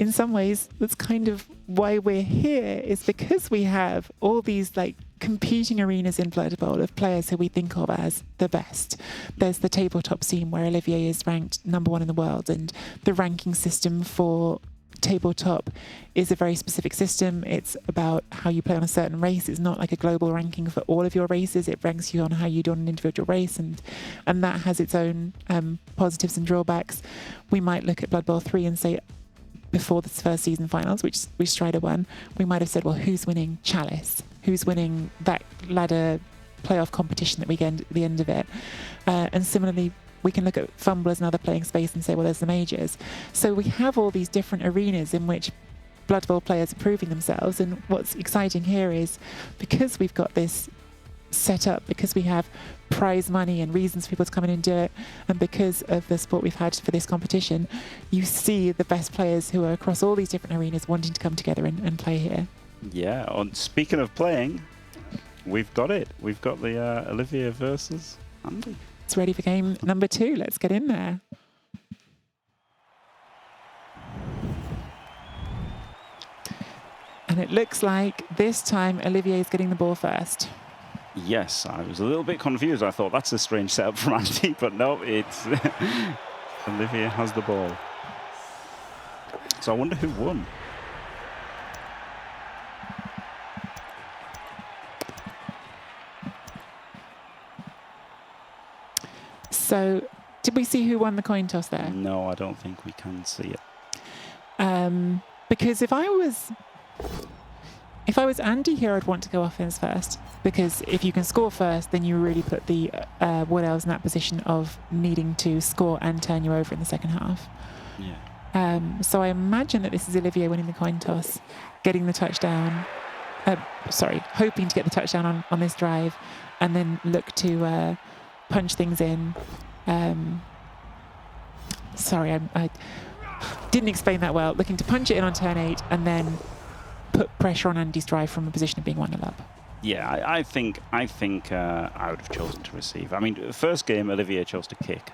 in some ways, that's kind of why we're here, is because we have all these like competing arenas in Blood Bowl of players who we think of as the best. There's the tabletop scene where Olivier is ranked #1 in the world, and the ranking system for tabletop is a very specific system. It's about how you play on a certain race. It's not like a global ranking for all of your races. It ranks you on how you do on an individual race, and that has its own positives and drawbacks. We might look at Blood Bowl 3 and say, before this first season finals, which Strider won, we might have said, well, who's winning Chalice? Who's winning that ladder playoff competition that we get at the end of it? And similarly, we can look at Fumble as another playing space and say, well, there's the majors. So we have all these different arenas in which Blood Bowl players are proving themselves. And what's exciting here is because we've got this set up, because we have prize money and reasons for people to come in and do it, and because of the support we've had for this competition, you see the best players who are across all these different arenas wanting to come together and play here. Yeah, speaking of playing, we've got it. We've got the Olivier versus Andy. It's ready for game number 2. Let's get in there. And it looks like this time Olivier is getting the ball first. Yes, I was a little bit confused. I thought that's a strange setup from Andy, but no, it's Olivier has the ball. So I wonder who won. So, did we see who won the coin toss there? No, I don't think we can see it. Because if I was Andy here, I'd want to go offense first. Because if you can score first, then you really put the Wood Elves in that position of needing to score and turn you over in the second half. Yeah. So I imagine that this is Olivier winning the coin toss, getting the touchdown. Hoping to get the touchdown on this drive, and then look to punch things in. I didn't explain that well. Looking to punch it in on turn 8 and then put pressure on Andy's drive from a position of being 1-0 up. Yeah, I think I would have chosen to receive. I mean, first game Olivier chose to kick.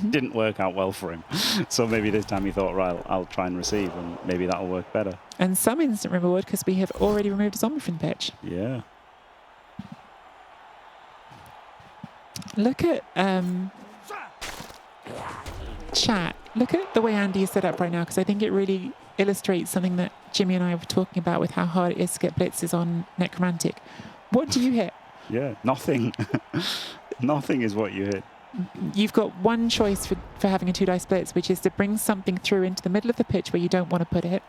Didn't work out well for him. So maybe this time he thought, right, I'll try and receive, and maybe that'll work better. And some instant reward because we have already removed a zombie from the pitch. Yeah. Look at chat. Look at the way Andy is set up right now, because I think it really illustrates something that Jimmy and I were talking about with how hard it is to get blitzes on Necromantic. What do you hit? Yeah, nothing. Nothing is what you hit. You've got one choice for having a 2-dice blitz, which is to bring something through into the middle of the pitch where you don't want to put it,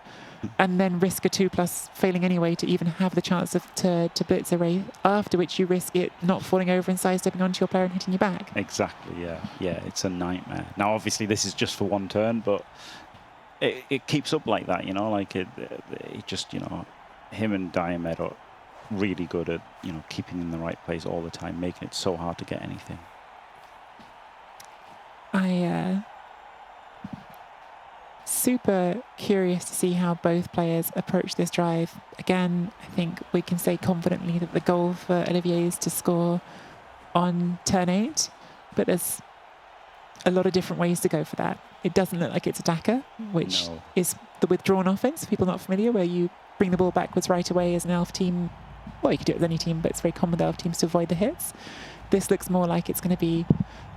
and then risk a 2+ failing anyway to even have the chance to blitz a wraith, after which you risk it not falling over and sidestepping onto your player and hitting you back. Exactly, yeah. Yeah, it's a nightmare. Now, obviously, this is just for one turn, but it keeps up like that, you know, like it just, you know, him and Diomed are really good at, you know, keeping in the right place all the time, making it so hard to get anything. Super curious to see how both players approach this drive. Again, I think we can say confidently that the goal for Olivier is to score on turn 8, but there's a lot of different ways to go for that. It doesn't look like it's attacker, which is the withdrawn offense, people not familiar, where you bring the ball backwards right away as an elf team. Well, you could do it with any team, but it's very common with elf teams to avoid the hits. This looks more like it's going to be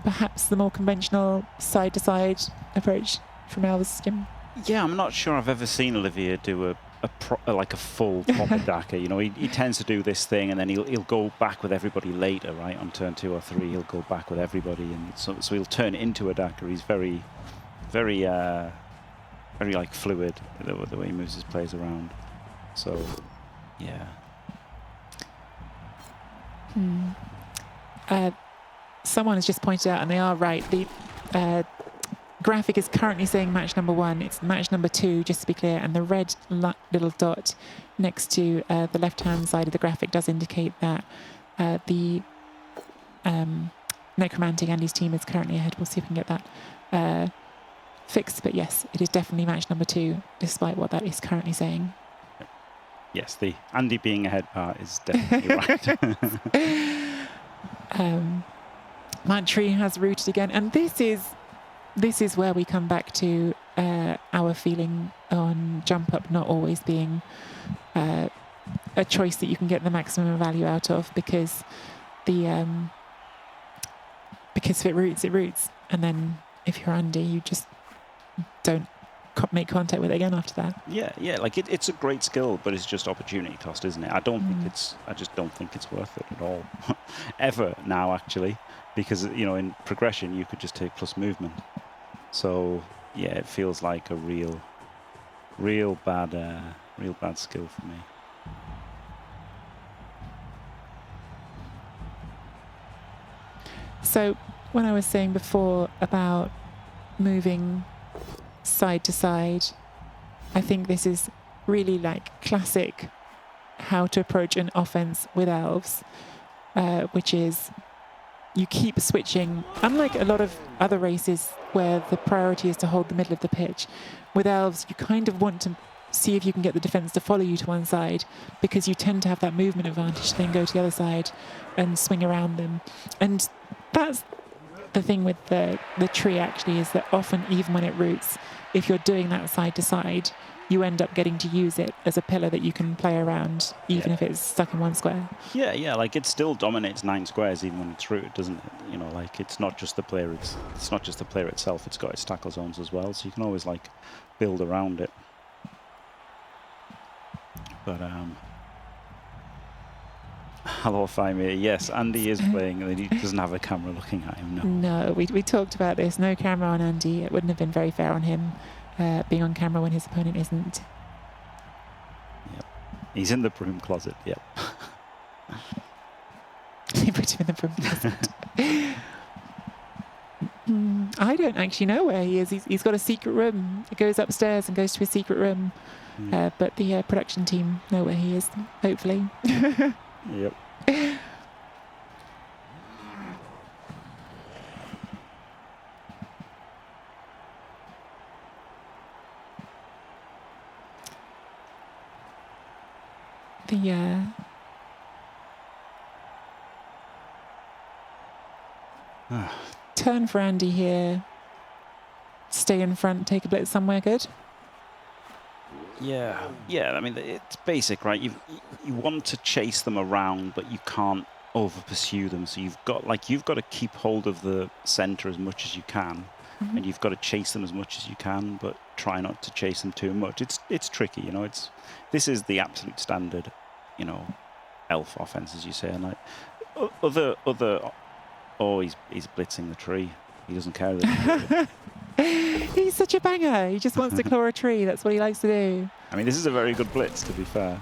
perhaps the more conventional side-to-side approach from elves, Jim. Yeah, I'm not sure I've ever seen Olivier do a full proper Daka. You know, he tends to do this thing, and then he'll go back with everybody later, right? On turn 2 or 3, he'll go back with everybody, and so he'll turn it into a Daka. He's very like fluid the way he moves his players around. So, yeah. Someone has just pointed out, and they are right, the graphic is currently saying match number 1. It's match number 2, just to be clear, and the red little dot next to the left-hand side of the graphic does indicate that the Necromantic Andy's team is currently ahead. We'll see if we can get that fixed, but yes, it is definitely match number 2, despite what that is currently saying. Yes, the Andy being ahead part is definitely right. Mantry has rooted again, and this is where we come back to our feeling on jump up not always being a choice that you can get the maximum value out of, because if it roots, and then if you're Andy, you just don't make contact with it again after that. Yeah, like it's a great skill, but it's just opportunity cost, isn't it? I just don't think it's worth it at all, ever now, actually, because in progression you could just take plus movement. So yeah, it feels like a real bad skill for me. So when I was saying before about moving side to side, I think this is really like classic how to approach an offense with elves, which is you keep switching. Unlike a lot of other races where the priority is to hold the middle of the pitch, with elves you kind of want to see if you can get the defence to follow you to one side, because you tend to have that movement advantage to then go to the other side and swing around them. And that's the thing with the tree, actually, is that often, even when it roots, if you're doing that side to side, you end up getting to use it as a pillar that you can play around, even if it's stuck in one square. Yeah, like it still dominates 9 squares even when it's rooted, doesn't it? Like it's not just the player. It's not just the player itself. It's got its tackle zones as well, so you can always like build around it. But hello, Faimir. Yes, Andy is playing, and he doesn't have a camera looking at him. No, we talked about this. No camera on Andy. It wouldn't have been very fair on him being on camera when his opponent isn't. Yep. He's in the broom closet. Yep. He put him in the broom closet. I don't actually know where he is. He's got a secret room. He goes upstairs and goes to his secret room. But the production team know where he is, hopefully. Yep. Turn for Andy here. Stay in front, take a blitz somewhere good. Yeah. I mean, it's basic, right? You want to chase them around, but you can't over pursue them. So you've got to keep hold of the center as much as you can, and you've got to chase them as much as you can, but try not to chase them too much. It's tricky, This is the absolute standard, elf offense, as you say, and like other. Oh, he's blitzing the tree. He doesn't care. He's such a banger. He just wants to claw a tree. That's what he likes to do. I mean, this is a very good blitz, to be fair.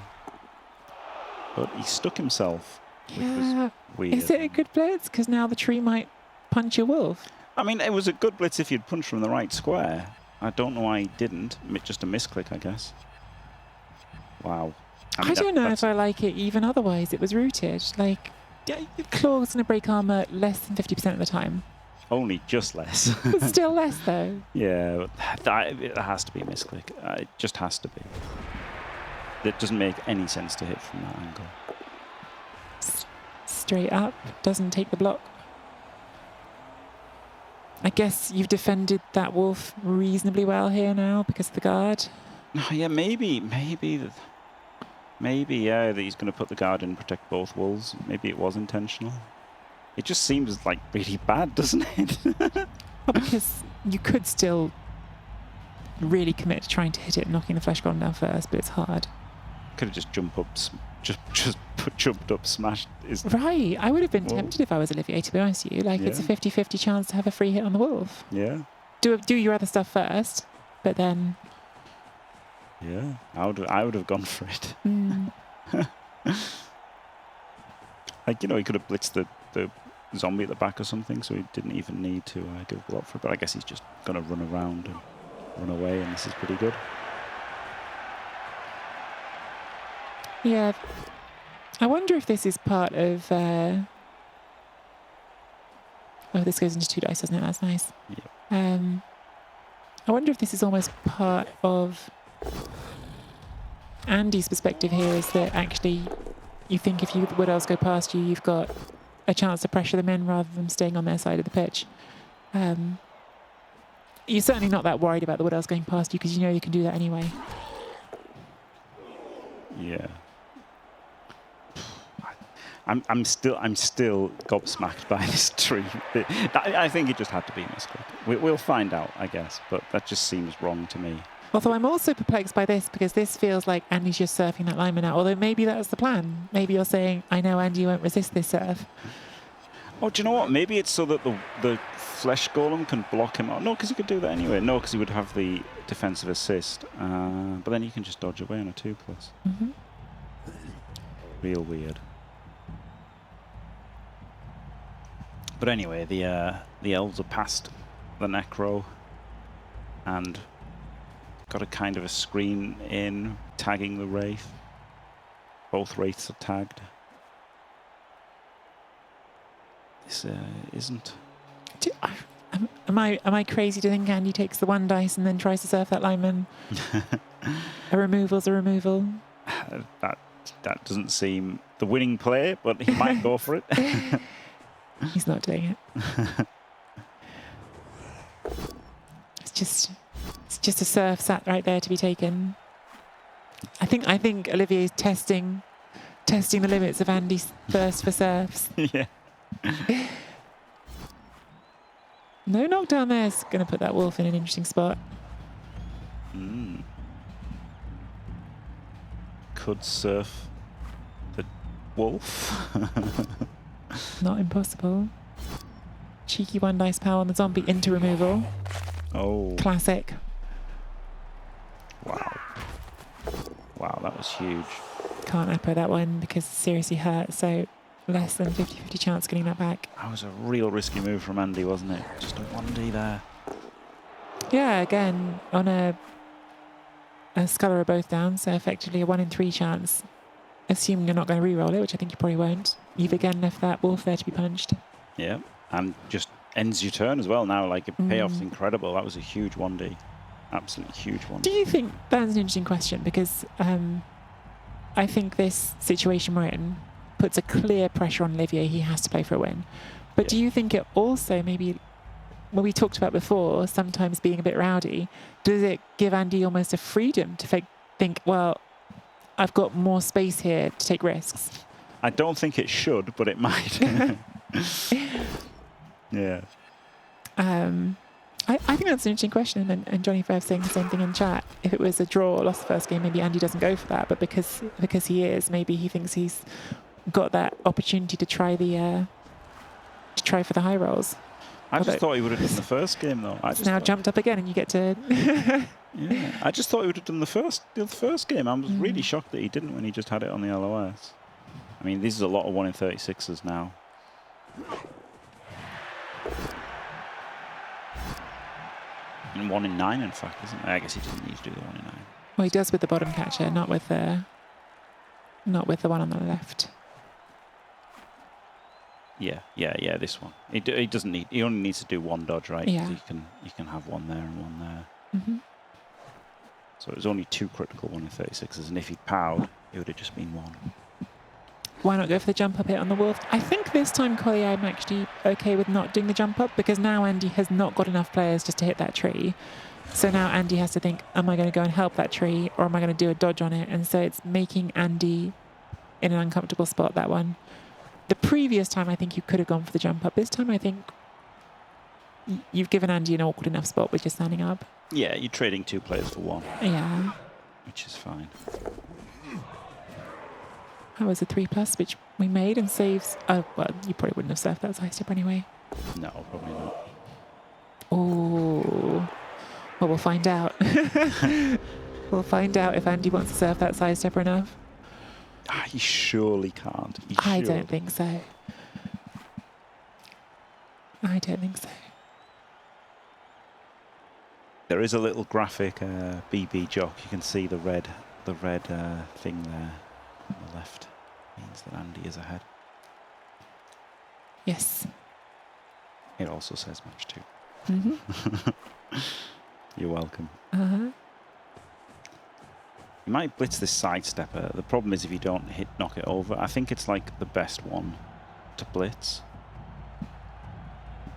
But he stuck himself, which was weird. Is it a good blitz? Because now the tree might punch your wolf. I mean, it was a good blitz if you'd punched from the right square. I don't know why he didn't. Just a misclick, I guess. Wow. I don't know if I like it even otherwise. It was rooted. Like, claw's going to break armor less than 50% of the time. Only just less. But still less, though. Yeah, it has to be a misclick. It just has to be. It doesn't make any sense to hit from that angle. Straight up, doesn't take the block. I guess you've defended that wolf reasonably well here now because of the guard. Yeah, maybe, that he's going to put the guard in and protect both wolves. Maybe it was intentional. It just seems like really bad, doesn't it? Well, because you could still really commit to trying to hit it, knocking the flesh golem down first, but it's hard. Could have just jumped up, smashed. Right, I would have been tempted if I was Olivier, to be honest with you. Like, it's a 50-50 chance to have a free hit on the wolf. Yeah. Do your other stuff first, but then... Yeah, I would have gone for it. Like, he could have blitzed the zombie at the back or something, so he didn't even need to give a block for it. But I guess he's just going to run around and run away, and this is pretty good. Yeah. I wonder if this is part of... Oh, this goes into 2 dice, doesn't it? That's nice. Yeah. I wonder if this is almost part of Andy's perspective here, is that actually you think if the wood elves go past you, you've got a chance to pressure them in rather than staying on their side of the pitch. You're certainly not that worried about the wood elves going past you because you know you can do that anyway. Yeah. I'm still gobsmacked by this tree. I think it just had to be a misclick. We'll find out, I guess, but that just seems wrong to me. Although I'm also perplexed by this because this feels like Andy's just surfing that lineman out. Although maybe that was the plan. Maybe you're saying, I know Andy won't resist this surf. Oh, do you know what? Maybe it's so that the flesh golem can block him out. No, because he could do that anyway. No, because he would have the defensive assist. But then he can just dodge away on a 2+. Mm-hmm. Real weird. But anyway, the elves are past the necro and got a kind of a screen in tagging the wraith. Both wraiths are tagged. This isn't. Am I crazy to think Andy takes the 1 dice and then tries to surf that lineman? A removal's a removal. That doesn't seem the winning play, but he might go for it. He's not doing it. It's just a surf sat right there to be taken. I think Olivier's testing the limits of Andy's thirst for surfs. Yeah. No knockdown there is going to put that wolf in an interesting spot. Could surf the wolf. Not impossible. Cheeky 1 dice power on the zombie into removal. Oh. Classic. Wow. Wow, that was huge. Can't appo that one because it's seriously hurt, so less than 50-50 chance getting that back. That was a real risky move from Andy, wasn't it? Just a 1D there. Yeah, again, on a Sculler are both down, so effectively a 1 in 3 chance. Assuming you're not going to re-roll it, which I think you probably won't. You've again left that wolf there to be punched. Yeah, and just ends your turn as well now. Like, the payoff's incredible. That was a huge 1D. Absolutely huge 1D. Do you think, that's an interesting question, because I think this situation we're in puts a clear pressure on Olivier. He has to play for a win. But do you think it also maybe, what we talked about before, sometimes being a bit rowdy, does it give Andy almost a freedom to think, well, I've got more space here to take risks? I don't think it should, but it might. Yeah. I think that's an interesting question, and Johnny Fair saying the same thing in chat. If it was a draw or lost the first game, maybe Andy doesn't go for that, but because he is, maybe he thinks he's got that opportunity to try for the high rolls. I just thought he would have done the first game though. It's now jumped up again, and you get to. Yeah, I just thought he would have done the first game. I was really shocked that he didn't when he just had it on the LOS. I mean, this is a lot of 1 in 36s now. And 1 in 9, in fact, isn't it? I guess he doesn't need to do the 1 in 9. Well, he does with the bottom catcher, not with the one on the left. Yeah, this one. He doesn't need. He only needs to do 1 dodge, right? Yeah. You can have 1 there and 1 there. Mm-hmm. So it was only 2 critical 1 in 36s, and if he'd powered, it would have just been 1. Why not go for the jump up hit on the wolf? I think this time, Collier, I'm actually okay with not doing the jump up, because now Andy has not got enough players just to hit that tree. So now Andy has to think, am I going to go and help that tree, or am I going to do a dodge on it? And so it's making Andy in an uncomfortable spot, that one. The previous time, I think you could have gone for the jump up. This time, I think you've given Andy an awkward enough spot with just standing up. Yeah, you're trading 2 players for 1. Yeah. Which is fine. That was a 3+, which we made and saves. Oh, well, you probably wouldn't have surfed that side step anyway. No, probably not. Oh. Well, we'll find out. We'll find out if Andy wants to surf that side step enough. He surely can't. I don't think so. I don't think so. There is a little graphic BB jock. You can see the red thing there on the left. Means that Andy is ahead. Yes. It also says match 2. Mm-hmm. You're welcome. Uh-huh. You might blitz this sidestepper. The problem is if you don't knock it over. I think it's like the best one to blitz.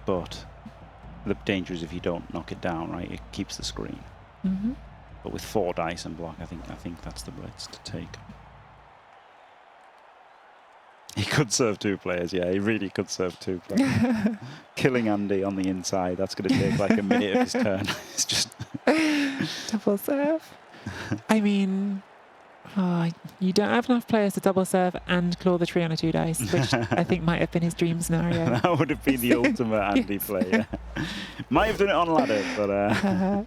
But the danger is if you don't knock it down, right? It keeps the screen. Mm-hmm. But with 4 dice and block, I think that's the blitz to take. He could serve 2 players, yeah. He really could serve 2 players. Killing Andy on the inside, that's going to take like a minute of his turn. It's just... Double serve. I mean, you don't have enough players to double serve and claw the tree on a 2 dice, which I think might have been his dream scenario. That would have been the ultimate Andy play, yeah. Might have done it on ladder, but...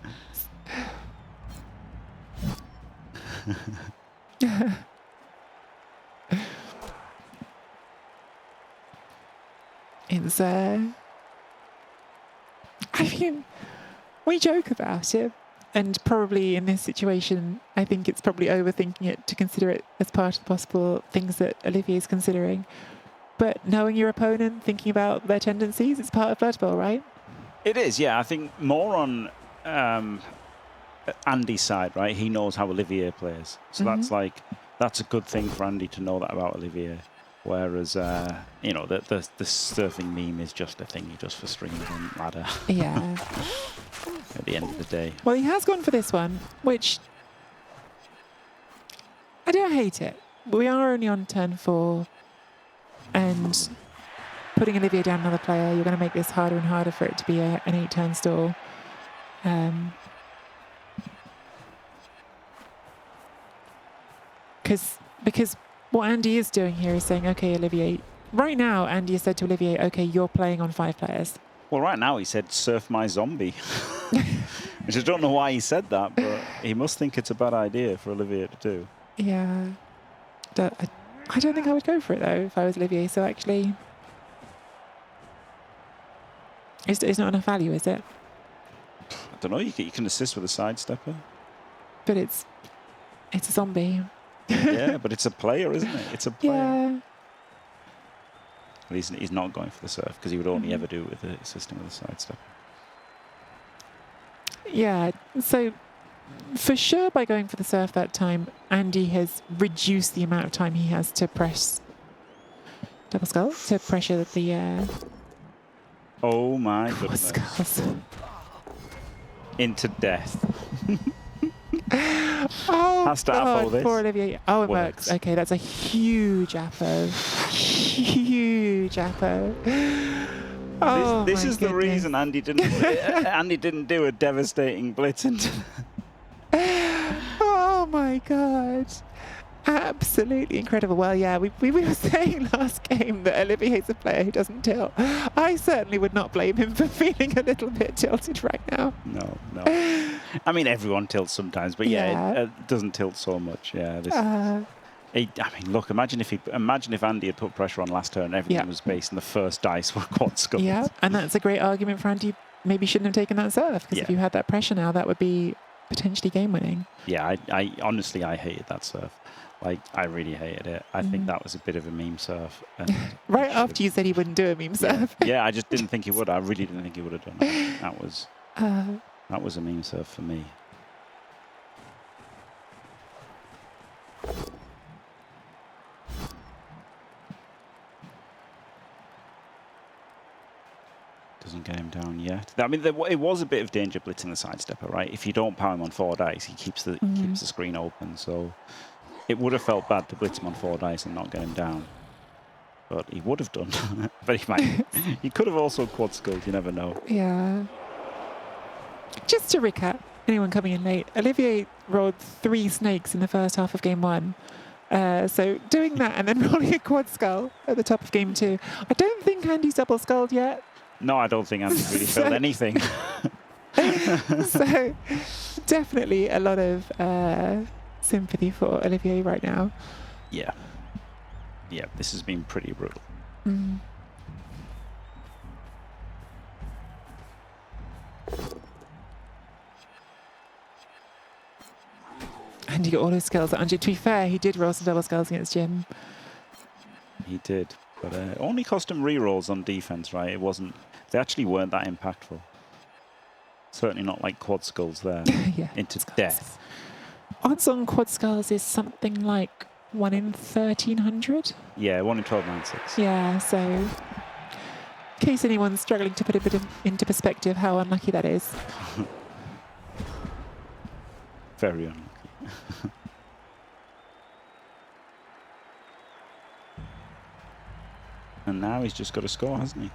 It's I mean, we joke about it, and probably in this situation, I think it's probably overthinking it to consider it as part of the possible things that Olivier is considering. But knowing your opponent, thinking about their tendencies, it's part of Blood Bowl, right? It is, yeah. I think more on Andy's side, right? He knows how Olivier plays. So that's a good thing for Andy to know that about Olivier. Whereas, you know, the surfing meme is just a thing he does for streams and ladder. Yeah. At the end of the day. Well, he has gone for this one, which I don't hate it. We are only on turn 4, and putting Olivier down another player, you're going to make this harder and harder for it to be an 8-turn stall. Because what Andy is doing here is saying, okay, Olivier, right now, Andy has said to Olivier, okay, you're playing on 5 players. Well, right now he said, surf my zombie. Which I don't know why he said that, but he must think it's a bad idea for Olivier to do. Yeah. I don't think I would go for it, though, if I was Olivier. So actually, it's not enough value, is it? I don't know, you can assist with a sidestepper. But it's a zombie. Yeah, but it's a player, isn't it? It's a player. Yeah. At least he's not going for the surf, because he would only ever do it with a system with a sidestepper. Yeah, so for sure by going for the surf that time, Andy has reduced the amount of time he has to press double skull, to pressure the... Oh my goodness. Skulls. Into death. Oh, has to apple this. Poor Olivier. Oh, it works. Okay, that's a huge apple. Huge apple. Oh, this is goodness. the reason Andy didn't do a devastating blitz into. Oh my god. Absolutely incredible. Well, yeah, we were saying last game that Olivier's a player who doesn't tilt. I certainly would not blame him for feeling a little bit tilted right now. No. I mean, everyone tilts sometimes, but yeah. It doesn't tilt so much. Yeah. I mean, look, imagine if Andy had put pressure on last turn and everything was based on the first dice were quad skulls. Yeah, and that's a great argument for Andy. Maybe shouldn't have taken that serve, because if you had that pressure now, that would be potentially game winning. Yeah, I honestly, I hated that serve. Like, I really hated it. I think that was a bit of a meme serve. Right after you said he wouldn't do a meme serve. Yeah, I just didn't think he would. I really didn't think he would have done that. That was a meme serve for me. Doesn't get him down yet. I mean, it was a bit of danger blitzing the sidestepper, right? If you don't power him on 4 dice, he keeps the screen open. So it would have felt bad to blitz him on 4 dice and not get him down. But he would have done. But he could have also quad skulled. You never know. Yeah. Just to recap, anyone coming in late, Olivier rolled 3 snakes in the first half of game 1. So doing that and then rolling a quad skull at the top of game 2. I don't think Andy's double skulled yet. No, I don't think Andy's really felt anything. So definitely a lot of sympathy for Olivier right now. Yeah. Yeah, this has been pretty brutal. And he got all his skills at 100. To be fair, he did roll some double skulls against Jim. He did, but it only cost him rerolls on defense, right? They actually weren't that impactful. Certainly not like quad skulls there. Into death. Odds on quad skulls is something like 1 in 1,300. Yeah, 1 in 1296. Yeah, so In case anyone's struggling to put a bit into perspective how unlucky that is. Very unlucky. And now he's just got to score, hasn't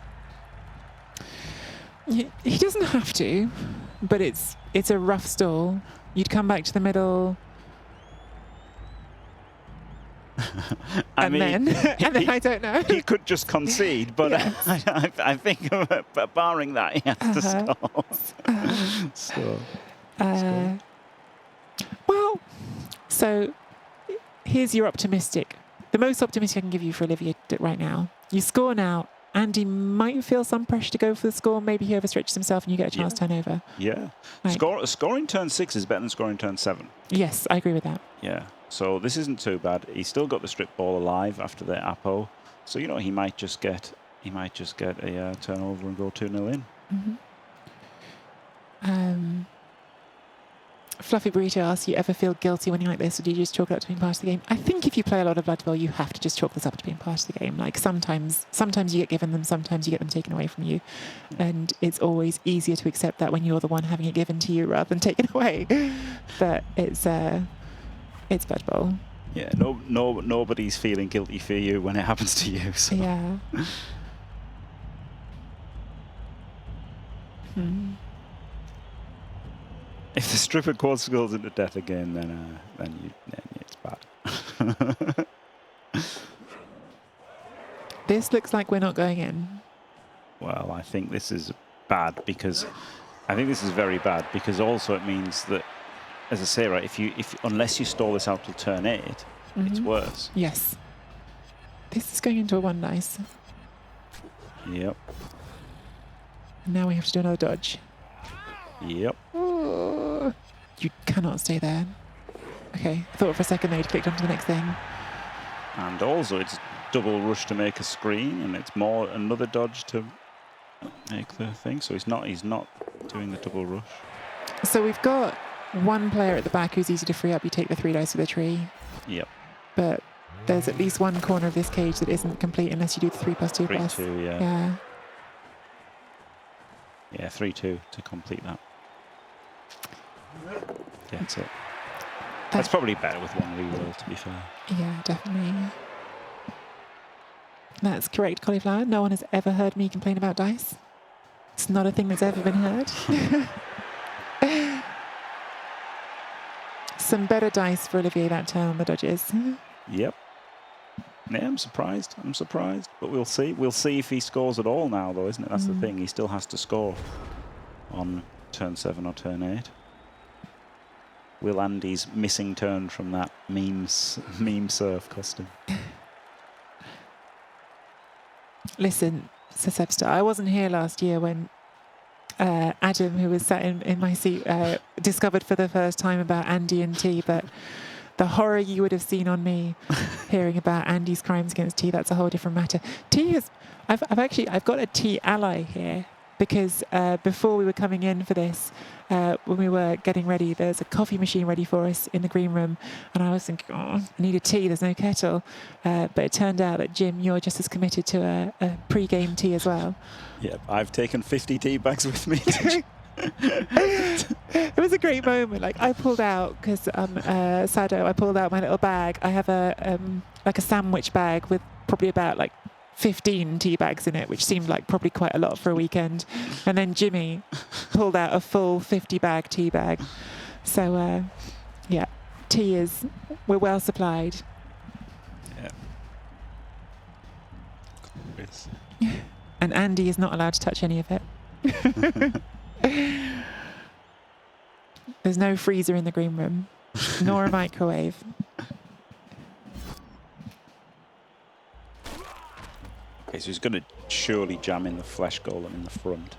he? He doesn't have to, but it's a rough stall. You'd come back to the middle. I mean, then I don't know. He could just concede, but yes. I think barring that, he has to score. Well, so here's your optimistic. The most optimistic I can give you for Olivier right now. You score now. Andy might feel some pressure to go for the score. Maybe he overstretches himself and you get a chance to turn over. Yeah. Like, scoring turn 6 is better than scoring turn 7. Yes, I agree with that. Yeah. So this isn't too bad. He's still got the strip ball alive after the Apo. So, you know, he might just get a turnover and go 2-0 in. Mm-hmm. Fluffy Burrito asks, you ever feel guilty when you're like this, or do you just chalk it up to being part of the game? I think if you play a lot of Blood Bowl, you have to just chalk this up to being part of the game. Like sometimes you get given them, sometimes you get them taken away from you. And it's always easier to accept that when you're the one having it given to you rather than taken away. But it's Blood Bowl. Yeah, nobody's feeling guilty for you when it happens to you. So. Yeah. If the stripper quad scores into death again, then it's bad. This looks like we're not going in. Well, I think this is bad because this is very bad because also it means that, as I say, right, if unless you stall this out till turn 8, it's worse. Yes. This is going into a 1 dice. Yep. And now we have to do another dodge. Yep. Oh, you cannot stay there. Okay, I thought for a second they'd clicked onto the next thing. And also it's double rush to make a screen, and it's more another dodge to make the thing. So he's not doing the double rush. So we've got one player at the back who's easy to free up. You take the 3 dice with a tree. Yep. But there's at least one corner of this cage that isn't complete unless you do the 3+2+. 3-2, yeah. Yeah. Yeah, 3-2 to complete that. Yeah, that's it. That's probably better with one reroll, to be fair. Yeah, definitely. That's correct, Cauliflower. No one has ever heard me complain about dice. It's not a thing that's ever been heard. Some better dice for Olivier that turn on the dodges. Yep. Yeah, I'm surprised. But we'll see. We'll see if he scores at all now, though, isn't it? That's the thing. He still has to score on turn 7 or turn 8. Will Andy's missing turn from that meme surf costume? Listen, says Sebster, I wasn't here last year when Adam, who was sat in my seat, discovered for the first time about Andy and T, but the horror you would have seen on me hearing about Andy's crimes against T, that's a whole different matter. T is, I've got a T ally here because before we were coming in for this, when we were getting ready, there's a coffee machine ready for us in the green room, and I was thinking, oh, I need a tea, there's no kettle. But it turned out that, Jim, you're just as committed to a pre-game tea as well. Yep, I've taken 50 tea bags with me. It was a great moment. Like, I pulled out, because Sado, I pulled out my little bag. I have a sandwich bag with probably about 15 tea bags in it, which seemed like probably quite a lot for a weekend. And then Jimmy pulled out a full 50-bag tea bag. So, yeah, we're well supplied. Yeah. And Andy is not allowed to touch any of it. There's no freezer in the green room, nor a microwave. Okay, so he's going to surely jam in the flesh golem in the front.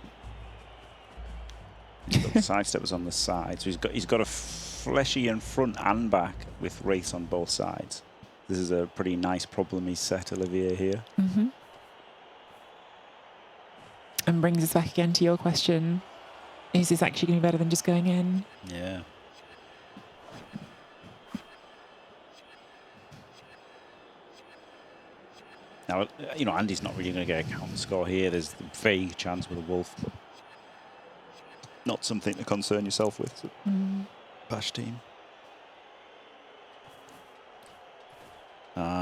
He's got the sidesteppers on the side, so he's got a fleshy in front and back with wraiths on both sides. This is a pretty nice problem he's set Olivier here. Mm-hmm. And brings us back again to your question. Is this actually going to be better than just going in? Yeah. Now, you know, Andy's not really going to get a counter score here. There's the vague chance with a wolf, but not something to concern yourself with. So. Bash team.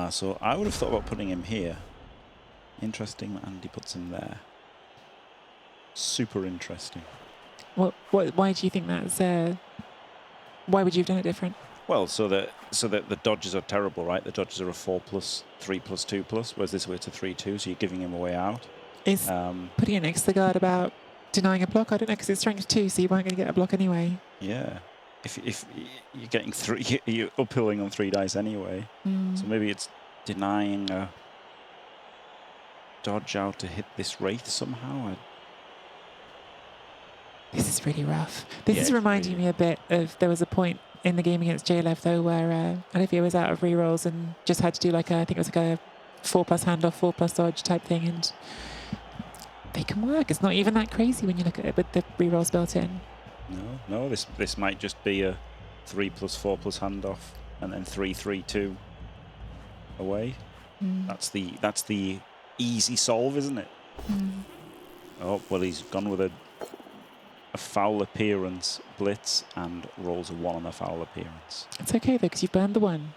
So I would have thought about putting him here. Interesting that Andy puts him there. Super interesting. Why do you think that's? Why would you have done it different? Well, so that the dodges are terrible, right? The dodges are a 4+, 3+, 2+, whereas this way it's a 3-2, so you're giving him a way out. Is putting it next to the guard about denying a block? I don't know, because it's strength 2, so you weren't going to get a block anyway. Yeah. If you're getting 3, you're uphilling on 3 dice anyway. So maybe it's denying a dodge out to hit this wraith somehow. This is really rough. This is reminding me a bit of, there was a point in the game against JLF though where Olivier was out of rerolls and just had to do like I think it was like a 4+ handoff, 4+ dodge type thing, and they can work. It's not even that crazy when you look at it with the rerolls built in. No, this might just be a 3+, 4+ handoff and then 3-3-2 away. That's the easy solve, isn't it? Oh well, he's gone with a foul appearance blitz and rolls a 1 on the foul appearance. It's okay though, because you've burned the 1.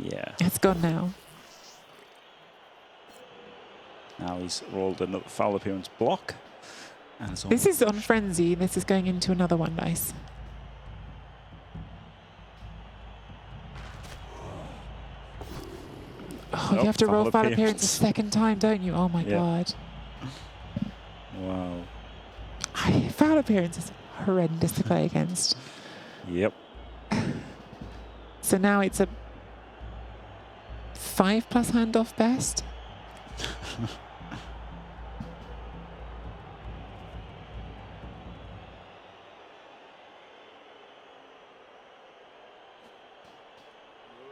Yeah. It's gone now. Now he's rolled another foul appearance block. And this is on frenzy. This is going into another 1 dice. Oh, you have to roll foul appearance a second time, don't you? Oh my god. Wow. Foul appearance is horrendous to play against. Yep. So now it's a 5+ handoff best.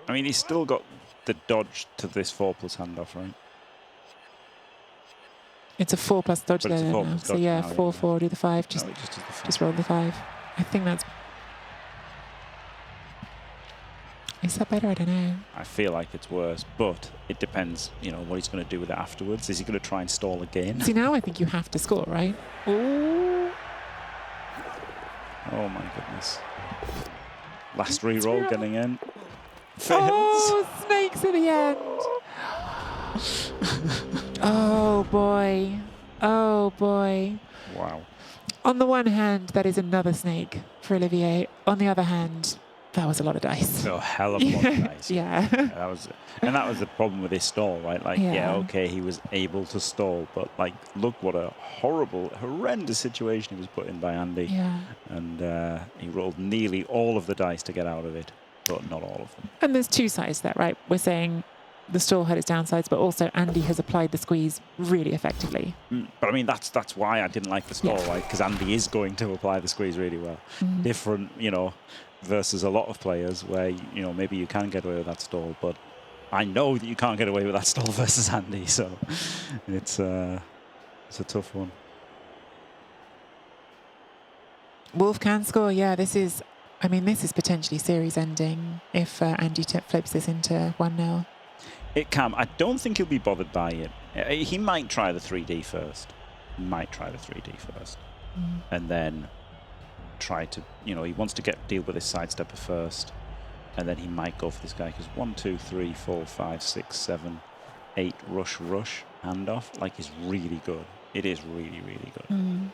I mean, he's still got the dodge to this 4+ handoff, right? It's a 4+ dodge there now. So yeah, 4, do the 5. Just roll the 5. I think that's... Is that better? I don't know. I feel like it's worse, but it depends, you know, what he's going to do with it afterwards. Is he going to try and stall again? See, now I think you have to score, right? Ooh. Oh my goodness. Last reroll getting in. Fails. Oh, snakes at the end. Oh boy. Oh boy. Wow. On the one hand, that is another snake for Olivier. On the other hand, that was a lot of dice. A hell of a lot of dice. Yeah. That was the problem with his stall, right? Like, yeah, okay, he was able to stall, but like, look what a horrible, horrendous situation he was put in by Andy. Yeah. And he rolled nearly all of the dice to get out of it, but not all of them. And there's 2 sides to that, right? We're saying the stall had its downsides, but also Andy has applied the squeeze really effectively. But I mean, that's why I didn't like the stall, right? Because Andy is going to apply the squeeze really well. Different, you know, versus a lot of players where, you know, maybe you can get away with that stall, but I know that you can't get away with that stall versus Andy, so it's a tough one. Wolf can score, yeah. This is potentially series ending if Andy flips this into 1-0. It can. I don't think he'll be bothered by it. He might try the 3D first. And then try to, you know, he wants to deal with his sidestepper first. And then he might go for this guy because 1, 2, 3, 4, 5, 6, 7, 8 rush handoff like is really good. It is really, really good.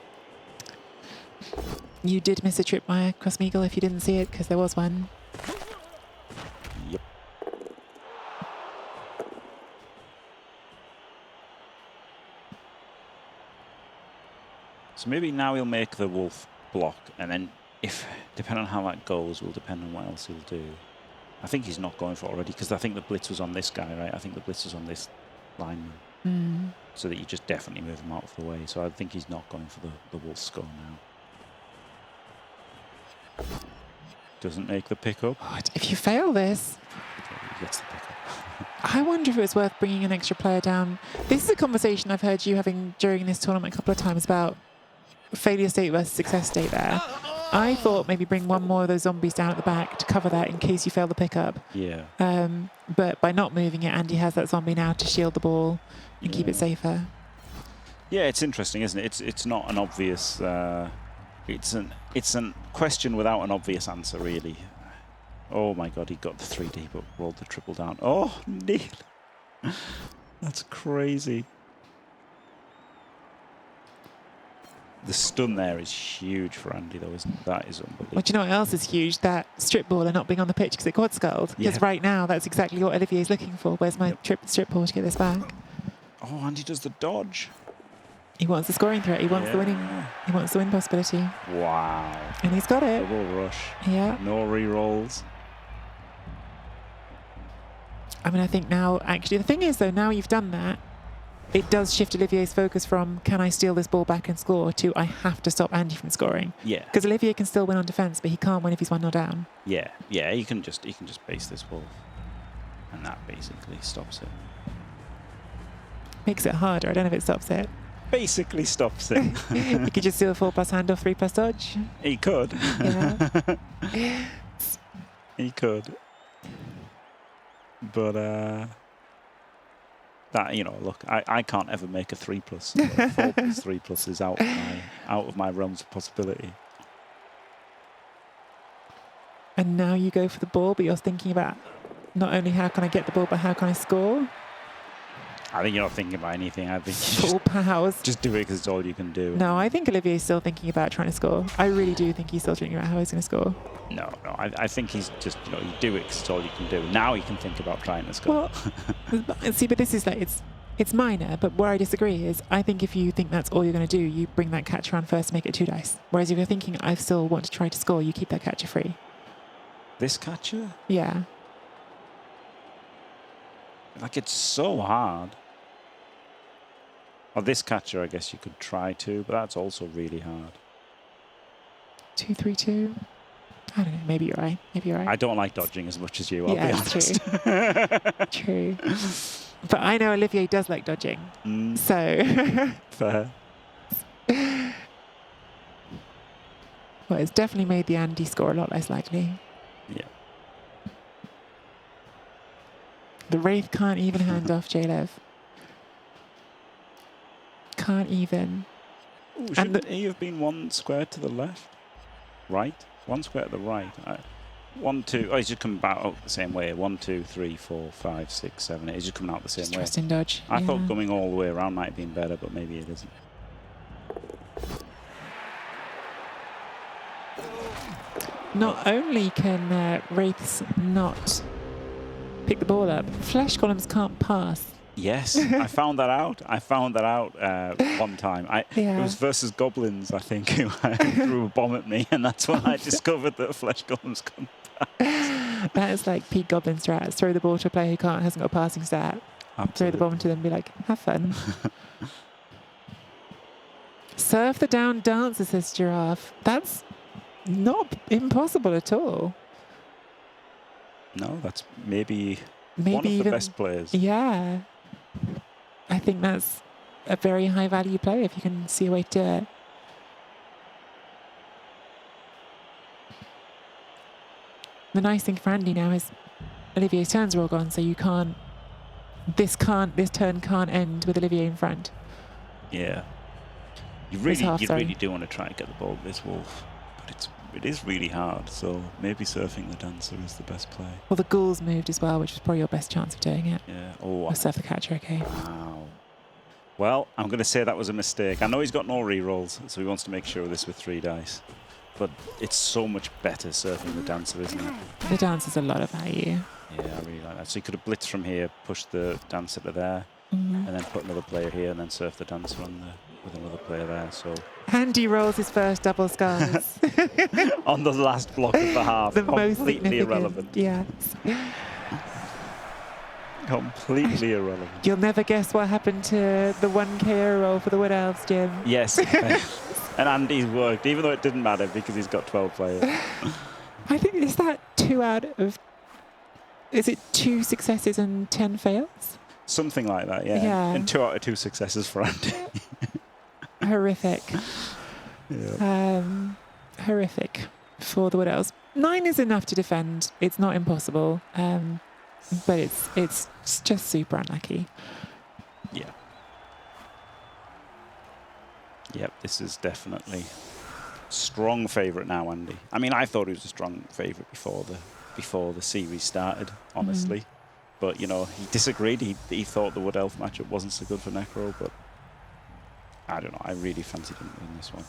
You did miss a trip by Crossmeagle if you didn't see it, because there was one. Yep. So maybe now he'll make the wolf block, and then depending on how that goes, will depend on what else he'll do. I think he's not going for it already, because I think the blitz was on this guy, right? I think the blitz was on this lineman. So that you just definitely move him out of the way. So I think he's not going for the wolf score now. Doesn't make the pickup. If you fail this... He gets the pickup. I wonder if it was worth bringing an extra player down. This is a conversation I've heard you having during this tournament a couple of times about failure state versus success state there. I thought maybe bring one more of those zombies down at the back to cover that in case you fail the pickup. Yeah. But by not moving it, Andy has that zombie now to shield the ball and keep it safer. Yeah, it's interesting, isn't it? It's not an obvious. It's an question without an obvious answer, really. Oh my God, he got the 3D but rolled the triple down. Oh, Neil, that's crazy. The stun there is huge for Andy, though, isn't it? That is unbelievable. Well, do you know what else is huge? That strip baller not being on the pitch because it quad skulled. Because right now, that's exactly what Olivier is looking for. Where's my strip ball to get this back? Oh, Andy does the dodge. He wants the scoring threat. He wants the winning. He wants the win possibility. Wow. And he's got it. Double rush. Yeah. No re-rolls. I mean, I think now, actually, the thing is, though, now you've done that, it does shift Olivier's focus from can I steal this ball back and score to I have to stop Andy from scoring. Yeah. Because Olivier can still win on defence, but he can't win if he's 1-0 down. Yeah. Yeah. He can just base this ball, and that basically stops it. Makes it harder. I don't know if it stops it. Basically stops it. You could just do a 4+ handoff, 3+ dodge. He could. Yeah. He could. But that, you know, look, I can't ever make a 3+. 4+, 3+ is out of my realms of possibility. And now you go for the ball, but you're thinking about not only how can I get the ball, but how can I score? I think you're not thinking about anything. I think Full powers. just do it because it's all you can do. No, I think Olivier's still thinking about trying to score. I really do think he's still thinking about how he's going to score. No. I think he's just, you know, you do it because it's all you can do. Now you can think about trying to score. Well, see, but this is like, it's minor, but where I disagree is I think if you think that's all you're going to do, you bring that catcher on first, make it 2 dice. Whereas if you're thinking, I still want to try to score, you keep that catcher free. This catcher? Yeah. Like, it's so hard. Or this catcher, I guess you could try to, but that's also really hard. 2-3-2. I don't know. Maybe you're right. I don't like dodging as much as you, I'll be honest. True. But I know Olivier does like dodging. So. Fair. Well, it's definitely made the Andy score a lot less likely. Yeah. The Wraith can't even hand off J-Lev. Can't even. Ooh, shouldn't he have been 1 square to the left? Right? 1 square to the right. 1, 2. Oh, he's just coming out the same way. 1, 2, 3, 4, 5, 6, 7, 8. He's just coming out the same way. Trust in dodge. I thought coming all the way around might have been better, but maybe it isn't. Not only can Wraiths not pick the ball up, Flesh Golems can't pass. Yes, I found that out. One time. It was versus Goblins, I think, who threw a bomb at me, and that's when I discovered that Flesh Golems couldn't pass. That is like peak Goblin strats. Throw the ball to a player who hasn't got a passing stat. Absolutely. Throw the bomb to them and be like, have fun. Surf the down dancer, says Giraffe. That's not impossible at all. No, that's maybe one of the best players. Yeah. I think that's a very high value play if you can see a way to do it. The nice thing for Andy now is Olivier's turns are all gone, so you can't. This turn can't end with Olivier in front. Yeah. You really do want to try and get the ball with this wolf, but it is really hard. So maybe surfing the dancer is the best play. Well, the ghouls moved as well, which was probably your best chance of doing it. Yeah. Or surf the catcher, okay. Wow. Well, I'm going to say that was a mistake. I know he's got no re-rolls, so he wants to make sure of this with 3 dice. But it's so much better surfing the dancer, isn't it? The dancer's a lot of value. Yeah, I really like that. So you could have blitzed from here, pushed the dancer to there, and then put another player here, and then surf the dancer with another player there. So Andy rolls his first double skulls. on the last block of the half, completely irrelevant. Yes. Completely irrelevant. You'll never guess what happened to the 1 KO roll for the Wood Elves, Jim. Yes. And Andy's worked, even though it didn't matter because he's got 12 players. I think, is that 2 out of... Is it 2 successes and 10 fails? Something like that, yeah. And 2 out of 2 successes for Andy. Horrific. Yeah. horrific for the Wood Elves. 9 is enough to defend. It's not impossible, but it's just super unlucky. Yeah. Yep, this is definitely strong favourite now, Andy. I mean, I thought he was a strong favourite before the series started, honestly. But, you know, he disagreed. He thought the Wood Elf matchup wasn't so good for Necro, but I don't know. I really fancied him in this one.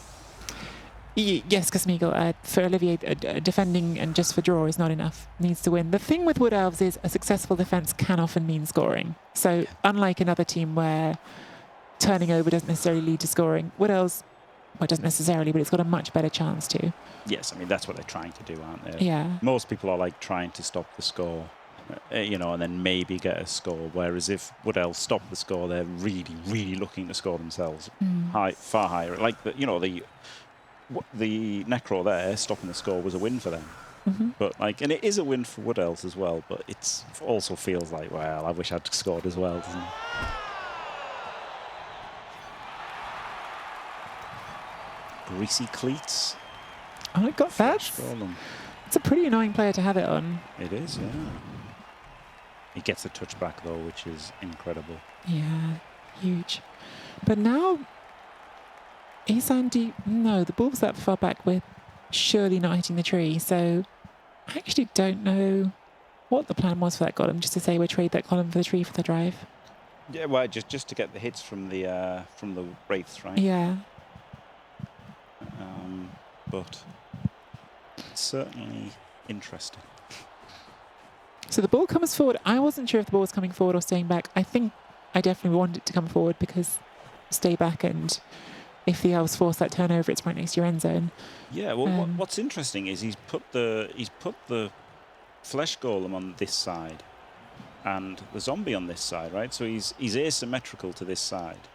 Yes, Cosmigal, for Olivier, defending and just for draw is not enough. Needs to win. The thing with Wood Elves is a successful defence can often mean scoring. So unlike another team where turning over doesn't necessarily lead to scoring, Wood Elves, well, it doesn't necessarily, but it's got a much better chance to. Yes, I mean, that's what they're trying to do, aren't they? Yeah. Most people are like trying to stop the score, you know, and then maybe get a score. Whereas if Wood Elves stop the score, they're really, really looking to score themselves far higher. Like, you know, the Necro there, stopping the score was a win for them. But like, and it is a win for Wood Elves as well, but it also feels like, well, I wish I'd scored as well, doesn't it? Greasy cleats. Oh, it got that. It's a pretty annoying player to have it on. It is, yeah. He gets a touchback though, which is incredible. Yeah, huge. But now, is Andy... No, the ball's that far back. We're surely not hitting the tree. So I actually don't know what the plan was for that column. Just to say we'll trade that column for the tree for the drive. Yeah, well, just to get the hits from the wraiths, right? Yeah. But it's certainly interesting. So the ball comes forward. I wasn't sure if the ball was coming forward or staying back. I think I definitely wanted it to come forward because stay back, and if the Elves force that turnover, it's right next to your end zone. Yeah, well, what's interesting is he's put the flesh golem on this side and the zombie on this side, right? So he's asymmetrical to this side,